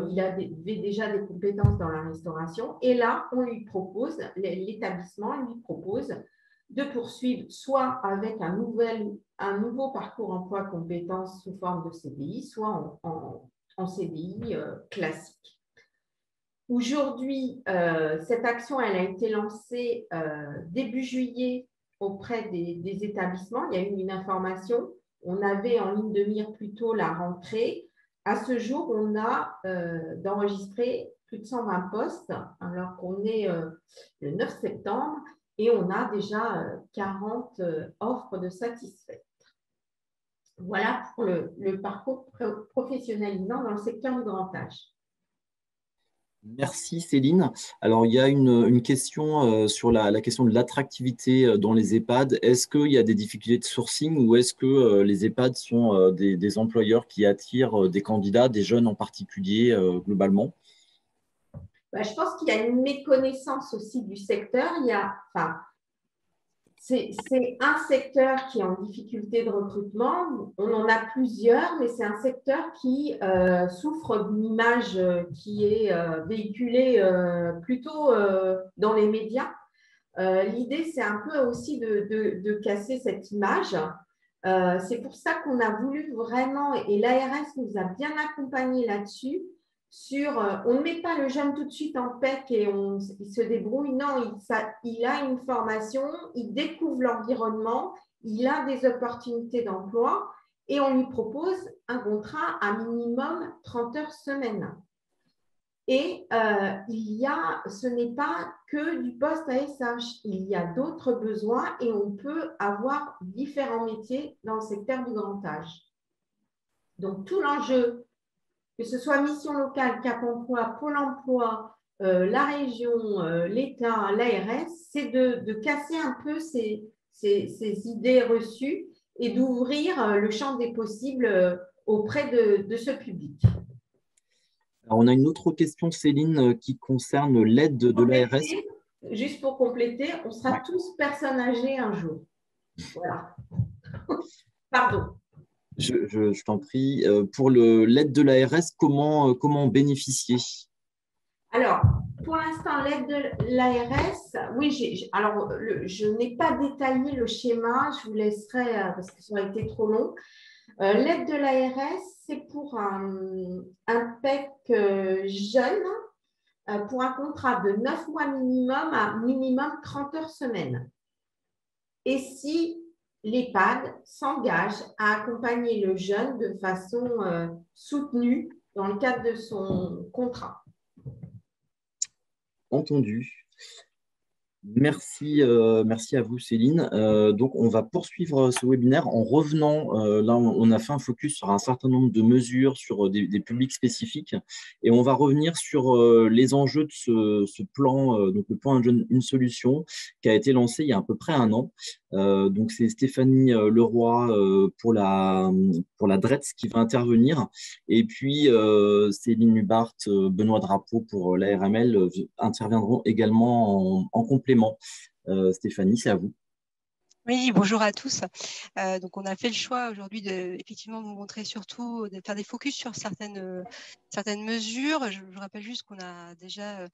il avait déjà des compétences dans la restauration. Et là, on lui propose, l'établissement lui propose de poursuivre soit avec un nouveau parcours emploi compétences sous forme de CDI, soit en CDI classique. Aujourd'hui, cette action, elle a été lancée début juillet auprès des établissements. Il y a eu une information. On avait en ligne de mire plutôt la rentrée. À ce jour, on a d'enregistrer plus de 120 postes, alors qu'on est le 9 septembre et on a déjà 40 offres de satisfaites. Voilà pour le parcours professionnalisant dans le secteur du grand âge. Merci Céline. Alors, il y a une question sur la question de l'attractivité dans les EHPAD. Est-ce qu'il y a des difficultés de sourcing ou est-ce que les EHPAD sont des employeurs qui attirent des candidats, des jeunes en particulier, globalement? Je pense qu'il y a une méconnaissance aussi du secteur. C'est un secteur qui est en difficulté de recrutement. On en a plusieurs, mais c'est un secteur qui souffre d'une image qui est véhiculée plutôt dans les médias. L'idée, c'est un peu aussi de casser cette image. C'est pour ça qu'on a voulu vraiment, et l'ARS nous a bien accompagnés là-dessus, on ne met pas le jeune tout de suite en PEC et il se débrouille. Non, il a une formation, il découvre l'environnement, il a des opportunités d'emploi et on lui propose un contrat à minimum 30 heures semaine. Et ce n'est pas que du poste ASH, il y a d'autres besoins et on peut avoir différents métiers dans le secteur du grand âge. Donc, tout l'enjeu, que ce soit mission locale, Cap emploi, Pôle emploi, la région, l'État, l'ARS, c'est de casser un peu ces idées reçues et d'ouvrir le champ des possibles auprès de ce public. Alors, on a une autre question, Céline, qui concerne l'aide de l'ARS. Juste pour compléter, on sera tous personnes âgées un jour. Voilà. Pardon. Je t'en prie. Pour l'aide de l'ARS, comment bénéficier? Alors, pour l'instant, l'aide de l'ARS, oui, alors je n'ai pas détaillé le schéma, je vous laisserai parce que ça aurait été trop long. L'aide de l'ARS, c'est pour un PEC jeune pour un contrat de 9 mois minimum à minimum 30 heures semaine. Et si l'EHPAD s'engage à accompagner le jeune de façon soutenue dans le cadre de son contrat. Entendu. Merci à vous Céline. Donc on va poursuivre ce webinaire en revenant, là on a fait un focus sur un certain nombre de mesures, sur des publics spécifiques, et on va revenir sur les enjeux de ce plan, donc le plan Un jeune, une solution, qui a été lancé il y a à peu près un an. Donc c'est Stéphanie Leroy pour la DRETS qui va intervenir, et puis Céline Hubart, Benoît Drapeau pour l'ARML interviendront également en complément. Stéphanie, c'est à vous. Oui, bonjour à tous. Donc, on a fait le choix aujourd'hui de effectivement vous montrer surtout, de faire des focus sur certaines mesures. Je rappelle juste qu'on a déjà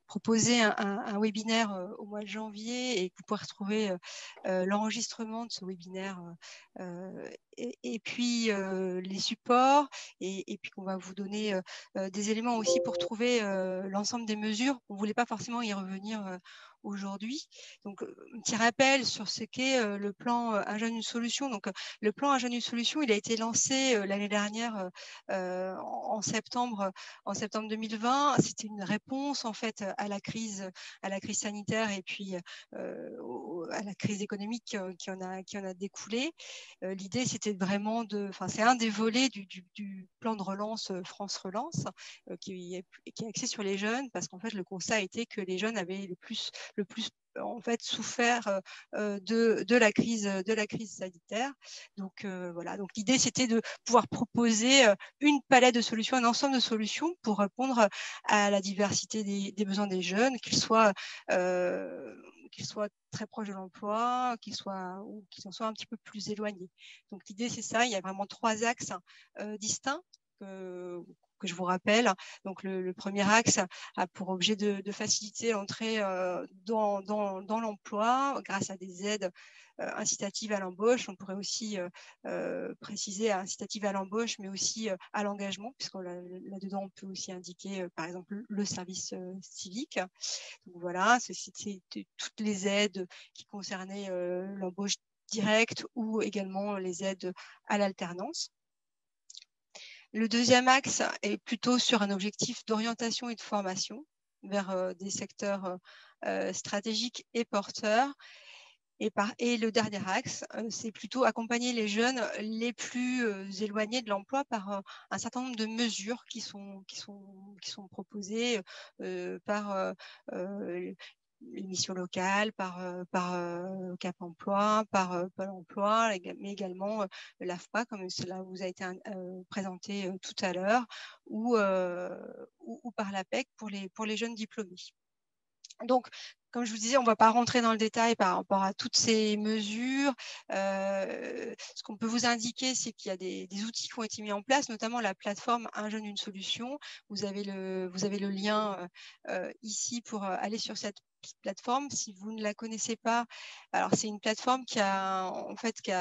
proposé un webinaire au mois de janvier et que vous pouvez retrouver l'enregistrement de ce webinaire et puis les supports et puis qu'on va vous donner des éléments aussi pour trouver l'ensemble des mesures. On ne voulait pas forcément y revenir aujourd'hui. Donc, un petit rappel sur ce qu'est le plan Un jeune, une solution. Donc, le plan Un jeune, une solution, il a été lancé l'année dernière en septembre 2020. C'était une réponse en fait à la crise sanitaire et puis à la crise économique qui en a découlé. L'idée, c'était vraiment c'est un des volets du plan de relance France Relance qui est axé sur les jeunes, parce qu'en fait, le constat a été que les jeunes avaient le plus en fait souffert de la crise sanitaire. Donc voilà. Donc l'idée, c'était de pouvoir proposer une palette de solutions, un ensemble de solutions pour répondre à la diversité des besoins des jeunes, qu'ils soient très proches de l'emploi, qu'ils en soient un petit peu plus éloignés. Donc l'idée, c'est ça. Il y a vraiment 3 axes distincts que je vous rappelle. Donc le premier axe a pour objet de faciliter l'entrée dans l'emploi grâce à des aides incitatives à l'embauche. On pourrait aussi préciser incitatives à l'embauche, mais aussi à l'engagement, puisque là-dedans, on peut aussi indiquer, par exemple, le service civique. Donc voilà, c'était toutes les aides qui concernaient l'embauche directe ou également les aides à l'alternance. Le deuxième axe est plutôt sur un objectif d'orientation et de formation vers des secteurs stratégiques et porteurs. Et le dernier axe, c'est plutôt accompagner les jeunes les plus éloignés de l'emploi par un certain nombre de mesures qui sont proposées par les missions locales, par Cap Emploi, par Pôle Emploi, mais également l'AFPA, comme cela vous a été présenté tout à l'heure, ou par l'APEC pour les jeunes diplômés. Donc, comme je vous disais, on ne va pas rentrer dans le détail par rapport à toutes ces mesures. Ce qu'on peut vous indiquer, c'est qu'il y a des outils qui ont été mis en place, notamment la plateforme Un jeune, une solution. Vous avez le lien ici pour aller sur cette plateforme. Si vous ne la connaissez pas, alors c'est une plateforme qui a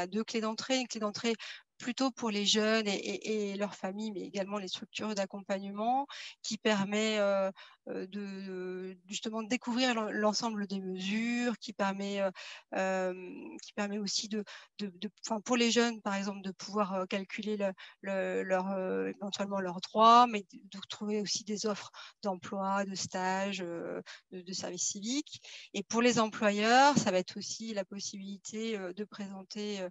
2 clés d'entrée. Une clé d'entrée plutôt pour les jeunes et leurs familles, mais également les structures d'accompagnement, qui permet justement de découvrir l'ensemble des mesures, qui permet aussi pour les jeunes, par exemple, de pouvoir calculer éventuellement leurs droits, mais de trouver aussi des offres d'emploi, de stage, de services civiques. Et pour les employeurs, ça va être aussi la possibilité de présenter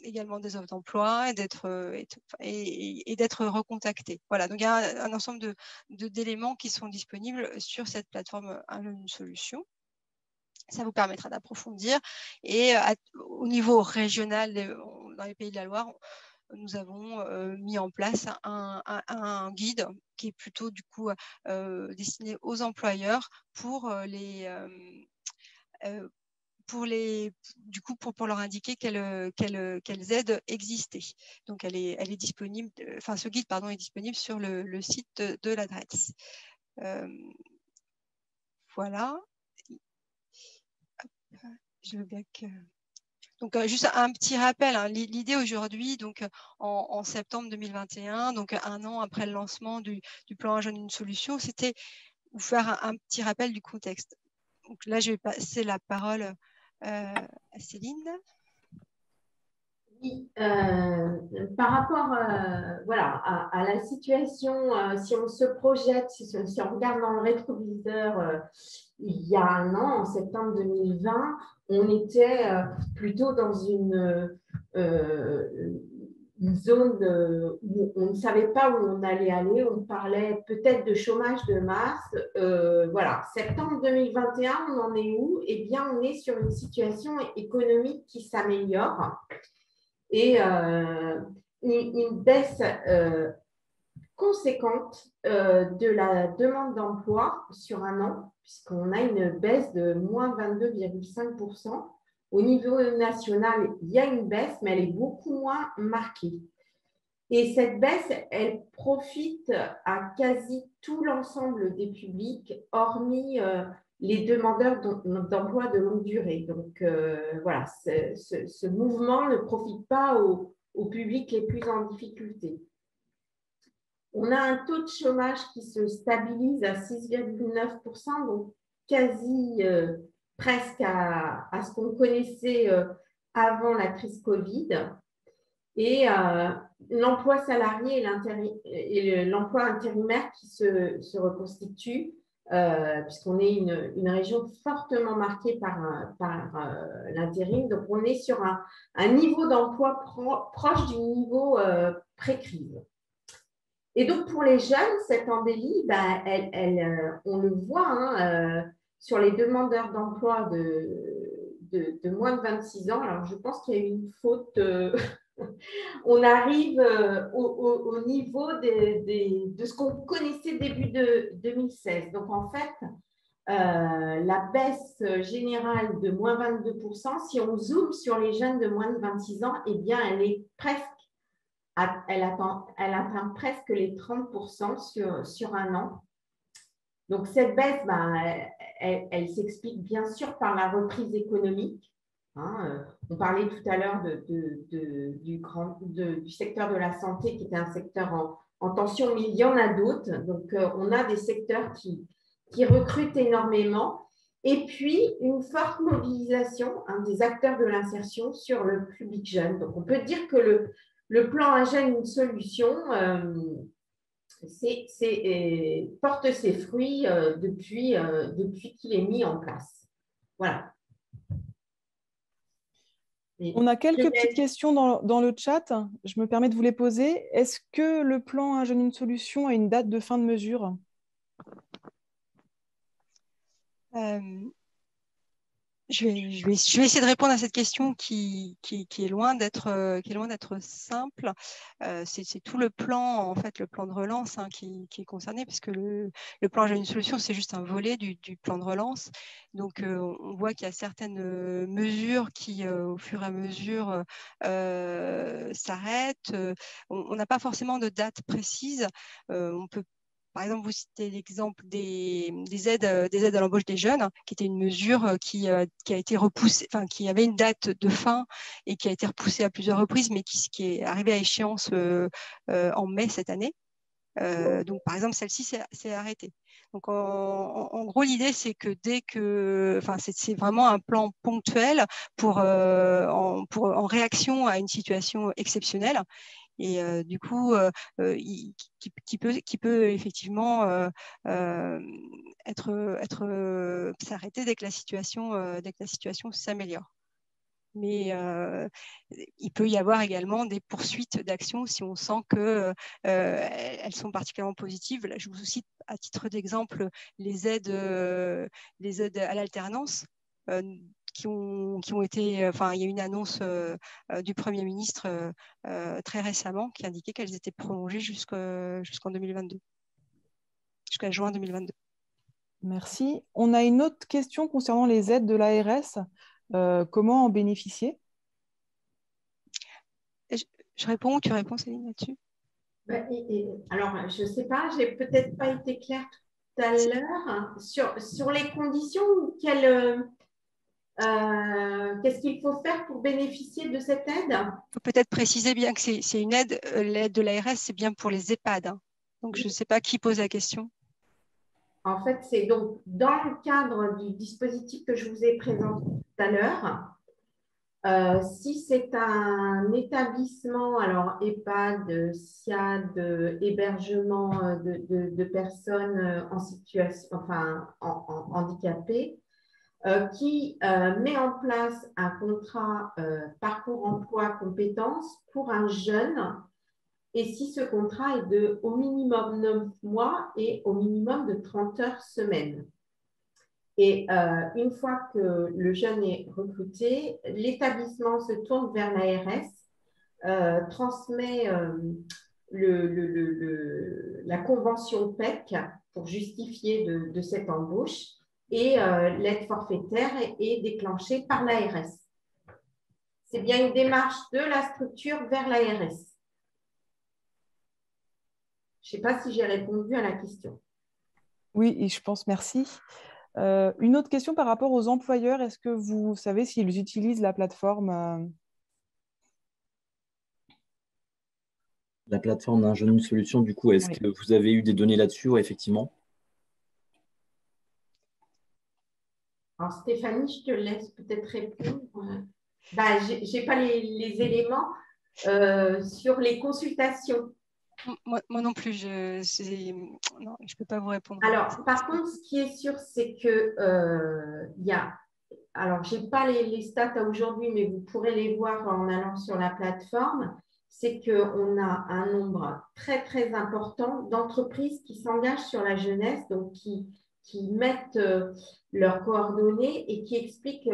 également des offres d'emploi et d'être recontacté. Voilà, donc il y a un ensemble d'éléments qui sont disponibles sur cette plateforme Une solution. Ça vous permettra d'approfondir. Et au niveau régional, dans les Pays de la Loire, nous avons mis en place un guide qui est plutôt du coup destiné aux employeurs pour leur indiquer quelles aides existaient. Donc, elle est disponible. Enfin, ce guide, pardon, est disponible sur le site de l'adresse. Voilà. Je veux bien que. Donc, juste un petit rappel. Hein, l'idée aujourd'hui, donc en septembre 2021, donc un an après le lancement du plan Un jeune, une solution, c'était vous faire un petit rappel du contexte. Donc là, je vais passer la parole à Céline. Par rapport voilà, à la situation, si on se projette, si on regarde dans le rétroviseur, il y a un an, en septembre 2020, on était plutôt dans une zone où on ne savait pas où on allait aller. On parlait peut-être de chômage de masse. Voilà, septembre 2021, on en est où? Eh bien, on est sur une situation économique qui s'améliore et une baisse conséquente de la demande d'emploi sur un an, puisqu'on a une baisse de moins 22,5%. Au niveau national, il y a une baisse, mais elle est beaucoup moins marquée. Et cette baisse, elle profite à quasi tout l'ensemble des publics, hormis les demandeurs d'emploi de longue durée. Donc, voilà, ce mouvement ne profite pas aux publics les plus en difficulté. On a un taux de chômage qui se stabilise à 6,9%, donc quasi presque à ce qu'on connaissait avant la crise Covid. Et l'emploi salarié et l'emploi intérimaire qui se reconstituent, puisqu'on est une région fortement marquée par l'intérim. Donc, on est sur un niveau d'emploi proche du niveau pré-crise. Et donc, pour les jeunes, cette embellie, on le voit sur les demandeurs d'emploi de moins de 26 ans. Alors, je pense qu'il y a eu une faute. On arrive au niveau de ce qu'on connaissait début de 2016. Donc, en fait, la baisse générale de moins 22%, si on zoome sur les jeunes de moins de 26 ans, eh bien, elle est presque elle atteint presque les 30% sur un an. Donc, cette baisse, elle s'explique bien sûr par la reprise économique. On parlait tout à l'heure du secteur de la santé qui était un secteur en tension, mais il y en a d'autres. Donc, on a des secteurs qui recrutent énormément. Et puis, une forte mobilisation des acteurs de l'insertion sur le public jeune. Donc, on peut dire que le plan Un jeune, une solution porte ses fruits depuis qu'il est mis en place. Voilà. On a quelques petites questions dans le chat. Je me permets de vous les poser. Est-ce que le plan Un jeune, une solution a une date de fin de mesure? Je vais essayer de répondre à cette question qui est loin d'être simple. C'est tout le plan, en fait, le plan de relance qui est concerné, puisque le plan J'ai une solution, c'est juste un volet du plan de relance. Donc, on voit qu'il y a certaines mesures qui, au fur et à mesure, s'arrêtent. On n'a pas forcément de date précise. On peut par exemple, vous citez l'exemple des aides à l'embauche des jeunes, qui était une mesure qui a été repoussée, enfin qui avait une date de fin et qui a été repoussée à plusieurs reprises, mais qui est arrivée à échéance en mai cette année. Donc, par exemple, celle-ci s'est arrêtée. Donc, en gros, l'idée, c'est que c'est vraiment un plan ponctuel en réaction à une situation exceptionnelle. Et du coup, qui peut effectivement s'arrêter dès que la situation s'améliore. Mais il peut y avoir également des poursuites d'actions si on sent qu'elles sont particulièrement positives. Là, je vous cite à titre d'exemple les aides à l'alternance. Qui ont été, il y a une annonce du Premier ministre très récemment qui indiquait qu'elles étaient prolongées jusqu'en 2022, jusqu'à juin 2022. Merci. On a une autre question concernant les aides de l'ARS. Comment en bénéficier? Je réponds ou tu réponds, Céline, là-dessus? Alors, je ne sais pas, je n'ai peut-être pas été claire tout à l'heure sur les conditions ou qu'est-ce qu'il faut faire pour bénéficier de cette aide? Il faut peut-être préciser bien que c'est une aide, l'aide de l'ARS, c'est bien pour les EHPAD. Donc, je ne sais pas qui pose la question. En fait, c'est donc dans le cadre du dispositif que je vous ai présenté tout à l'heure. Si c'est un établissement, alors EHPAD, SIAD, hébergement de personnes en situation, enfin handicapées, qui met en place un contrat parcours emploi compétences pour un jeune, et si ce contrat est de au minimum 9 mois et au minimum de 30 heures semaine. Et une fois que le jeune est recruté, l'établissement se tourne vers l'ARS, transmet la convention PEC pour justifier de cette embauche, et l'aide forfaitaire est déclenchée par l'ARS. C'est bien une démarche de la structure vers l'ARS. Je ne sais pas si j'ai répondu à la question. Oui, et je pense, merci. Une autre question par rapport aux employeurs. Est-ce que vous savez s'ils utilisent la plateforme La plateforme d'un jeune, une solution, du coup, est-ce que vous avez eu des données là-dessus? Ouais, effectivement. Alors Stéphanie, je te laisse peut-être répondre. Bah, je n'ai pas les éléments sur les consultations. Moi non plus, je ne peux pas vous répondre. Alors, par contre, ce qui est sûr, c'est que alors, je n'ai pas les stats à aujourd'hui, mais vous pourrez les voir en allant sur la plateforme. C'est qu'on a un nombre très, très important d'entreprises qui s'engagent sur la jeunesse, donc qui mettent leurs coordonnées et qui expliquent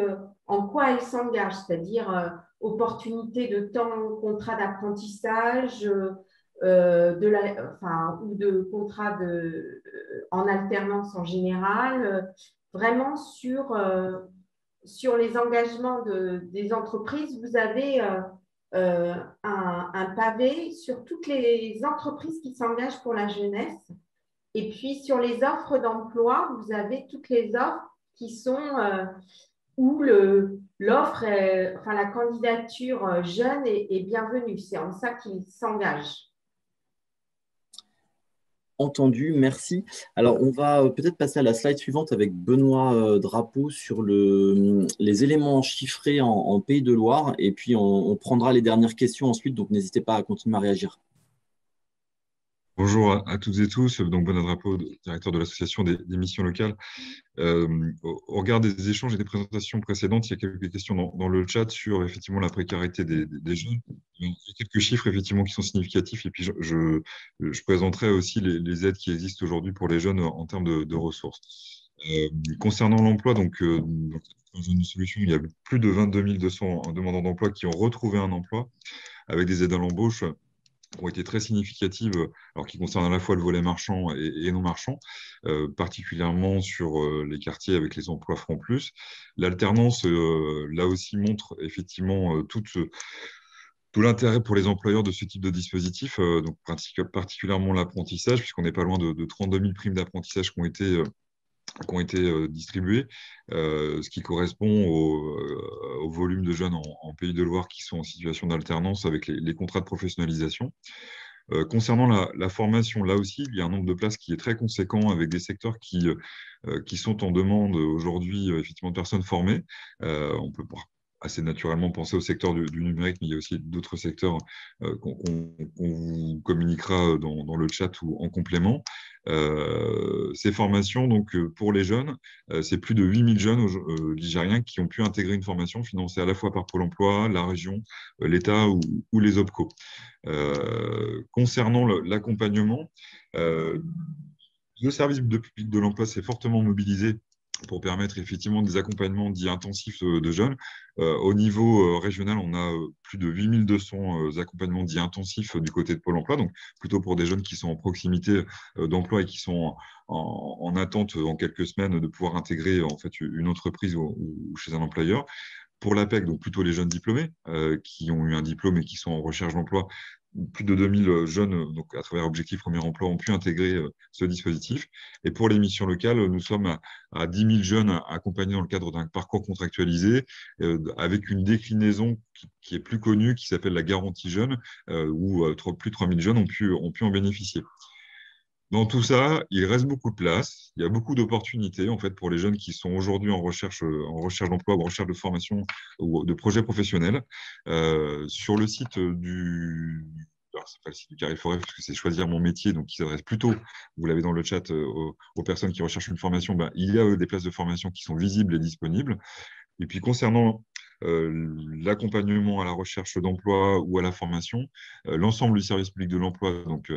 en quoi elles s'engagent, c'est-à-dire opportunité de temps, contrat d'apprentissage, ou de contrat en alternance en général, vraiment sur les engagements des entreprises. Vous avez un pavé sur toutes les entreprises qui s'engagent pour la jeunesse. Et puis, sur les offres d'emploi, vous avez toutes les offres qui sont où l'offre, la candidature jeune est bienvenue. C'est en ça qu'ils s'engagent. Entendu, merci. Alors, on va peut-être passer à la slide suivante avec Benoît Drapeau sur les éléments chiffrés en Pays de Loire. Et puis, on prendra les dernières questions ensuite, donc n'hésitez pas à continuer à réagir. Bonjour à toutes et tous. Donc, Benoît Drapeau, directeur de l'association des missions locales. Au regard des échanges et des présentations précédentes, il y a quelques questions dans le chat sur effectivement la précarité des jeunes. Il y a quelques chiffres effectivement qui sont significatifs, et puis je présenterai aussi les aides qui existent aujourd'hui pour les jeunes en termes de ressources. Concernant l'emploi, donc dans une solution, il y a plus de 22 200 demandeurs d'emploi qui ont retrouvé un emploi avec des aides à l'embauche qui ont été très significatives, alors qui concernent à la fois le volet marchand et non marchand, particulièrement sur les quartiers avec les emplois Front Plus. L'alternance, là aussi, montre effectivement tout l'intérêt pour les employeurs de ce type de dispositif, donc particulièrement l'apprentissage, puisqu'on n'est pas loin de 32 000 primes d'apprentissage qui ont été distribuées, ce qui correspond au volume de jeunes en Pays de Loire qui sont en situation d'alternance avec les contrats de professionnalisation. Concernant la formation, là aussi, il y a un nombre de places qui est très conséquent avec des secteurs qui sont en demande aujourd'hui, effectivement, de personnes formées. On peut assez naturellement penser au secteur du numérique, mais il y a aussi d'autres secteurs qu'on vous communiquera dans le chat ou en complément. Ces formations, donc, pour les jeunes, c'est plus de 8000 jeunes ligériens qui ont pu intégrer une formation financée à la fois par Pôle emploi, la région, l'État ou les OPCO. Concernant l'accompagnement, le service de public de l'emploi s'est fortement mobilisé pour permettre effectivement des accompagnements dits intensifs de jeunes. Au niveau régional, on a plus de 8200 accompagnements dits intensifs du côté de Pôle emploi, donc plutôt pour des jeunes qui sont en proximité d'emploi et qui sont en attente en quelques semaines de pouvoir intégrer en fait une entreprise ou chez un employeur. Pour l'APEC, donc plutôt les jeunes diplômés qui ont eu un diplôme et qui sont en recherche d'emploi, plus de 2000 jeunes, donc à travers Objectif Premier Emploi, ont pu intégrer ce dispositif. Et pour les missions locales, nous sommes à 10 000 jeunes accompagnés dans le cadre d'un parcours contractualisé avec une déclinaison qui est plus connue, qui s'appelle la garantie jeune, où plus de 3 000 jeunes ont pu en bénéficier. Dans tout ça, il reste beaucoup de place. Il y a beaucoup d'opportunités en fait pour les jeunes qui sont aujourd'hui en recherche d'emploi ou en recherche de formation ou de projets professionnels. Sur le site alors, c'est pas le site du Carré Forêt parce que c'est choisir mon métier, donc qui s'adresse plutôt, vous l'avez dans le chat, aux personnes qui recherchent une formation. Ben, il y a des places de formation qui sont visibles et disponibles. Et puis concernant l'accompagnement à la recherche d'emploi ou à la formation, l'ensemble du service public de l'emploi, donc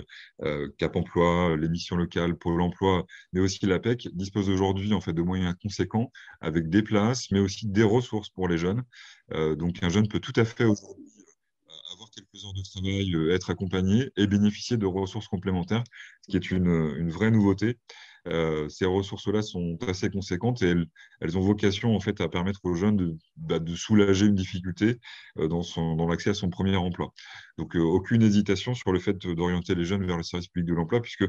Cap Emploi, les missions locales, Pôle emploi, mais aussi l'APEC, dispose aujourd'hui en fait de moyens conséquents avec des places, mais aussi des ressources pour les jeunes. Donc un jeune peut tout à fait aujourd'hui avoir quelques heures de travail, être accompagné et bénéficier de ressources complémentaires, ce qui est une vraie nouveauté. Ces ressources-là sont assez conséquentes et elles ont vocation en fait à permettre aux jeunes de soulager une difficulté dans l'accès à son premier emploi. Donc aucune hésitation sur le fait d'orienter les jeunes vers le service public de l'emploi puisque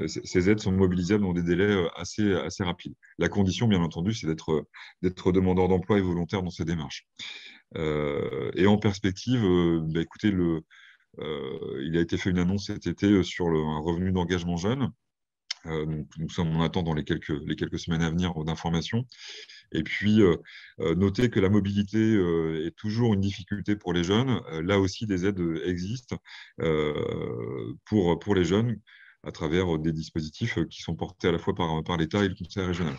ces aides sont mobilisables dans des délais assez rapides. La condition, bien entendu, c'est d'être demandeur d'emploi et volontaire dans ces démarches. Et en perspective, écoutez, il a été fait une annonce cet été sur un revenu d'engagement jeune. Nous sommes en attente dans les quelques semaines à venir d'informations. Et puis, notez que la mobilité est toujours une difficulté pour les jeunes. Là aussi, des aides existent pour les jeunes à travers des dispositifs qui sont portés à la fois par l'État et le Conseil régional.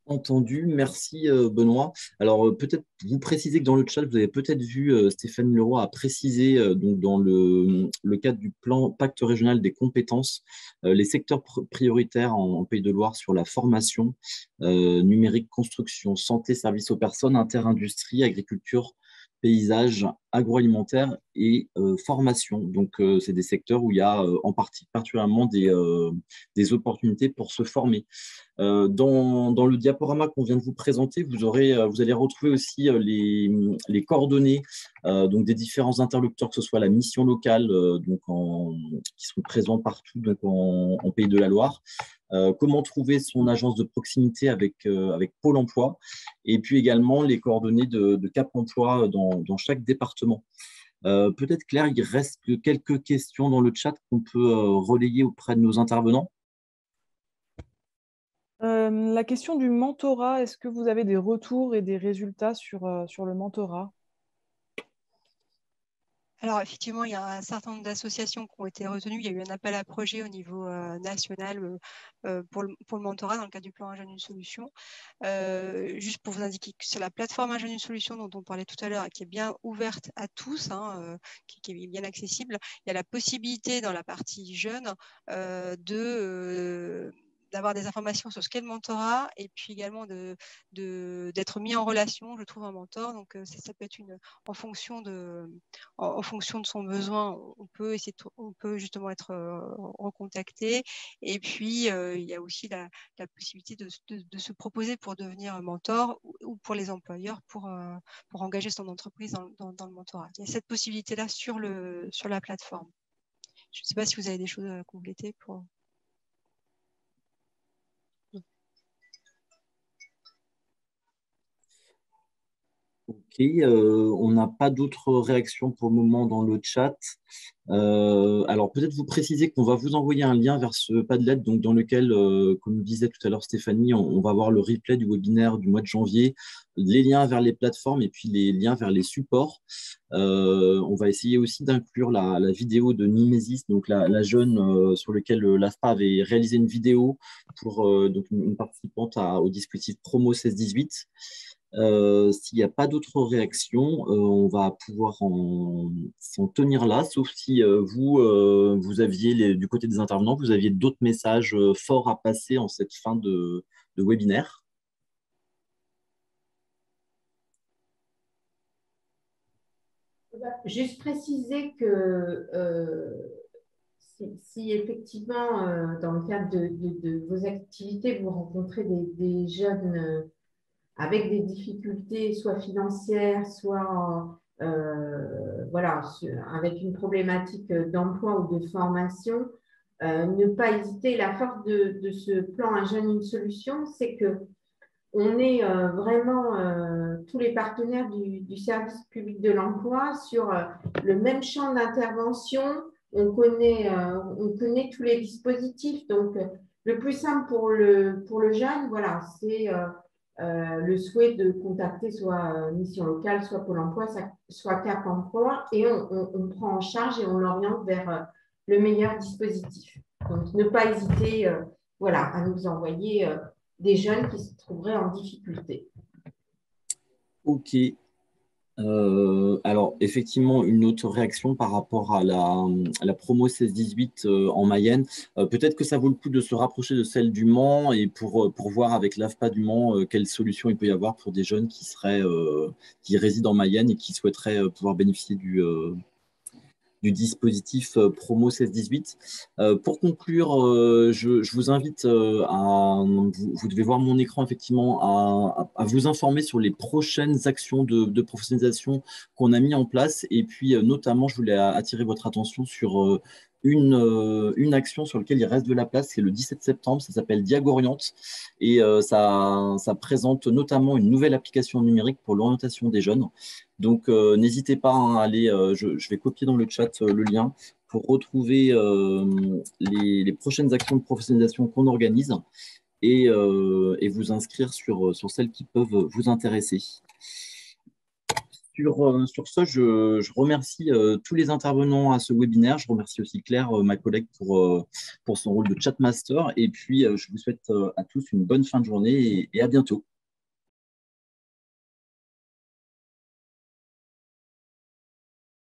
Entendu, merci Benoît. Alors peut-être vous préciser que dans le chat, vous avez peut-être vu Stéphane Leroy a précisé donc dans le cadre du plan Pacte régional des compétences, les secteurs prioritaires en Pays de Loire sur la formation, numérique, construction, santé, services aux personnes, interindustrie, agriculture, paysage, agroalimentaire et formation. Donc c'est des secteurs où il y a particulièrement des opportunités pour se former. Dans le diaporama qu'on vient de vous présenter, vous allez retrouver aussi les coordonnées donc des différents interlocuteurs, que ce soit la mission locale qui sont présents partout donc en Pays de la Loire, comment trouver son agence de proximité avec Pôle emploi, et puis également les coordonnées de Cap emploi dans chaque département. Peut-être Claire, il reste quelques questions dans le chat qu'on peut relayer auprès de nos intervenants. La question du mentorat, est-ce que vous avez des retours et des résultats sur le mentorat? Alors, effectivement, il y a un certain nombre d'associations qui ont été retenues. Il y a eu un appel à projet au niveau national pour le mentorat dans le cadre du plan Un jeune, une solution. Juste pour vous indiquer que sur la plateforme Un jeune, une solution dont on parlait tout à l'heure et qui est bien ouverte à tous, qui est bien accessible, il y a la possibilité dans la partie jeune d'avoir des informations sur ce qu'est le mentorat et puis également d'être mis en relation, je trouve, un mentor. Donc, ça peut être en fonction de son besoin, on peut justement être recontacté. Et puis, il y a aussi la possibilité de se proposer pour devenir un mentor ou pour les employeurs pour engager son entreprise dans le mentorat. Il y a cette possibilité-là sur la plateforme. Je ne sais pas si vous avez des choses à compléter pour... Ok, on n'a pas d'autres réactions pour le moment dans le chat. Alors peut-être vous préciser qu'on va vous envoyer un lien vers ce Padlet, donc dans lequel, comme disait tout à l'heure Stéphanie, on va voir le replay du webinaire du mois de janvier, les liens vers les plateformes et puis les liens vers les supports. On va essayer aussi d'inclure la vidéo de Mimesis, donc la jeune sur laquelle l'AFPA avait réalisé une vidéo pour donc une participante au dispositif Promo 16-18. S'il n'y a pas d'autres réactions, on va pouvoir s'en tenir là, sauf si vous aviez, du côté des intervenants, vous aviez d'autres messages forts à passer en cette fin de webinaire. Juste préciser que si effectivement, dans le cadre de vos activités, vous rencontrez des jeunes avec des difficultés, soit financières, soit voilà, avec une problématique d'emploi ou de formation, ne pas hésiter. La force de ce plan Un jeune, une solution, c'est que on est vraiment tous les partenaires du service public de l'emploi sur le même champ d'intervention on connaît tous les dispositifs. Donc, le plus simple pour le jeune, voilà, c'est le souhait de contacter soit Mission Locale, soit Pôle emploi, soit Cap emploi, et on prend en charge et on l'oriente vers le meilleur dispositif. Donc, ne pas hésiter voilà, à nous envoyer des jeunes qui se trouveraient en difficulté. Ok. Alors, effectivement, une autre réaction par rapport à la promo 16-18 en Mayenne. Peut-être que ça vaut le coup de se rapprocher de celle du Mans et pour voir avec l'AFPA du Mans quelles solutions il peut y avoir pour des jeunes qui résident en Mayenne et qui souhaiteraient pouvoir bénéficier du dispositif promo 16-18. Pour conclure, je vous invite vous devez voir mon écran effectivement, à vous informer sur les prochaines actions de professionnalisation qu'on a mis en place. Et puis notamment, je voulais attirer votre attention sur une action sur laquelle il reste de la place, c'est le 17 septembre, ça s'appelle Diagoriente et ça présente notamment une nouvelle application numérique pour l'orientation des jeunes. Donc n'hésitez pas à aller, je vais copier dans le chat le lien pour retrouver les prochaines actions de professionnalisation qu'on organise et vous inscrire sur celles qui peuvent vous intéresser. Sur ce, je remercie tous les intervenants à ce webinaire. Je remercie aussi Claire, ma collègue, pour son rôle de chatmaster. Et puis, je vous souhaite à tous une bonne fin de journée et à bientôt.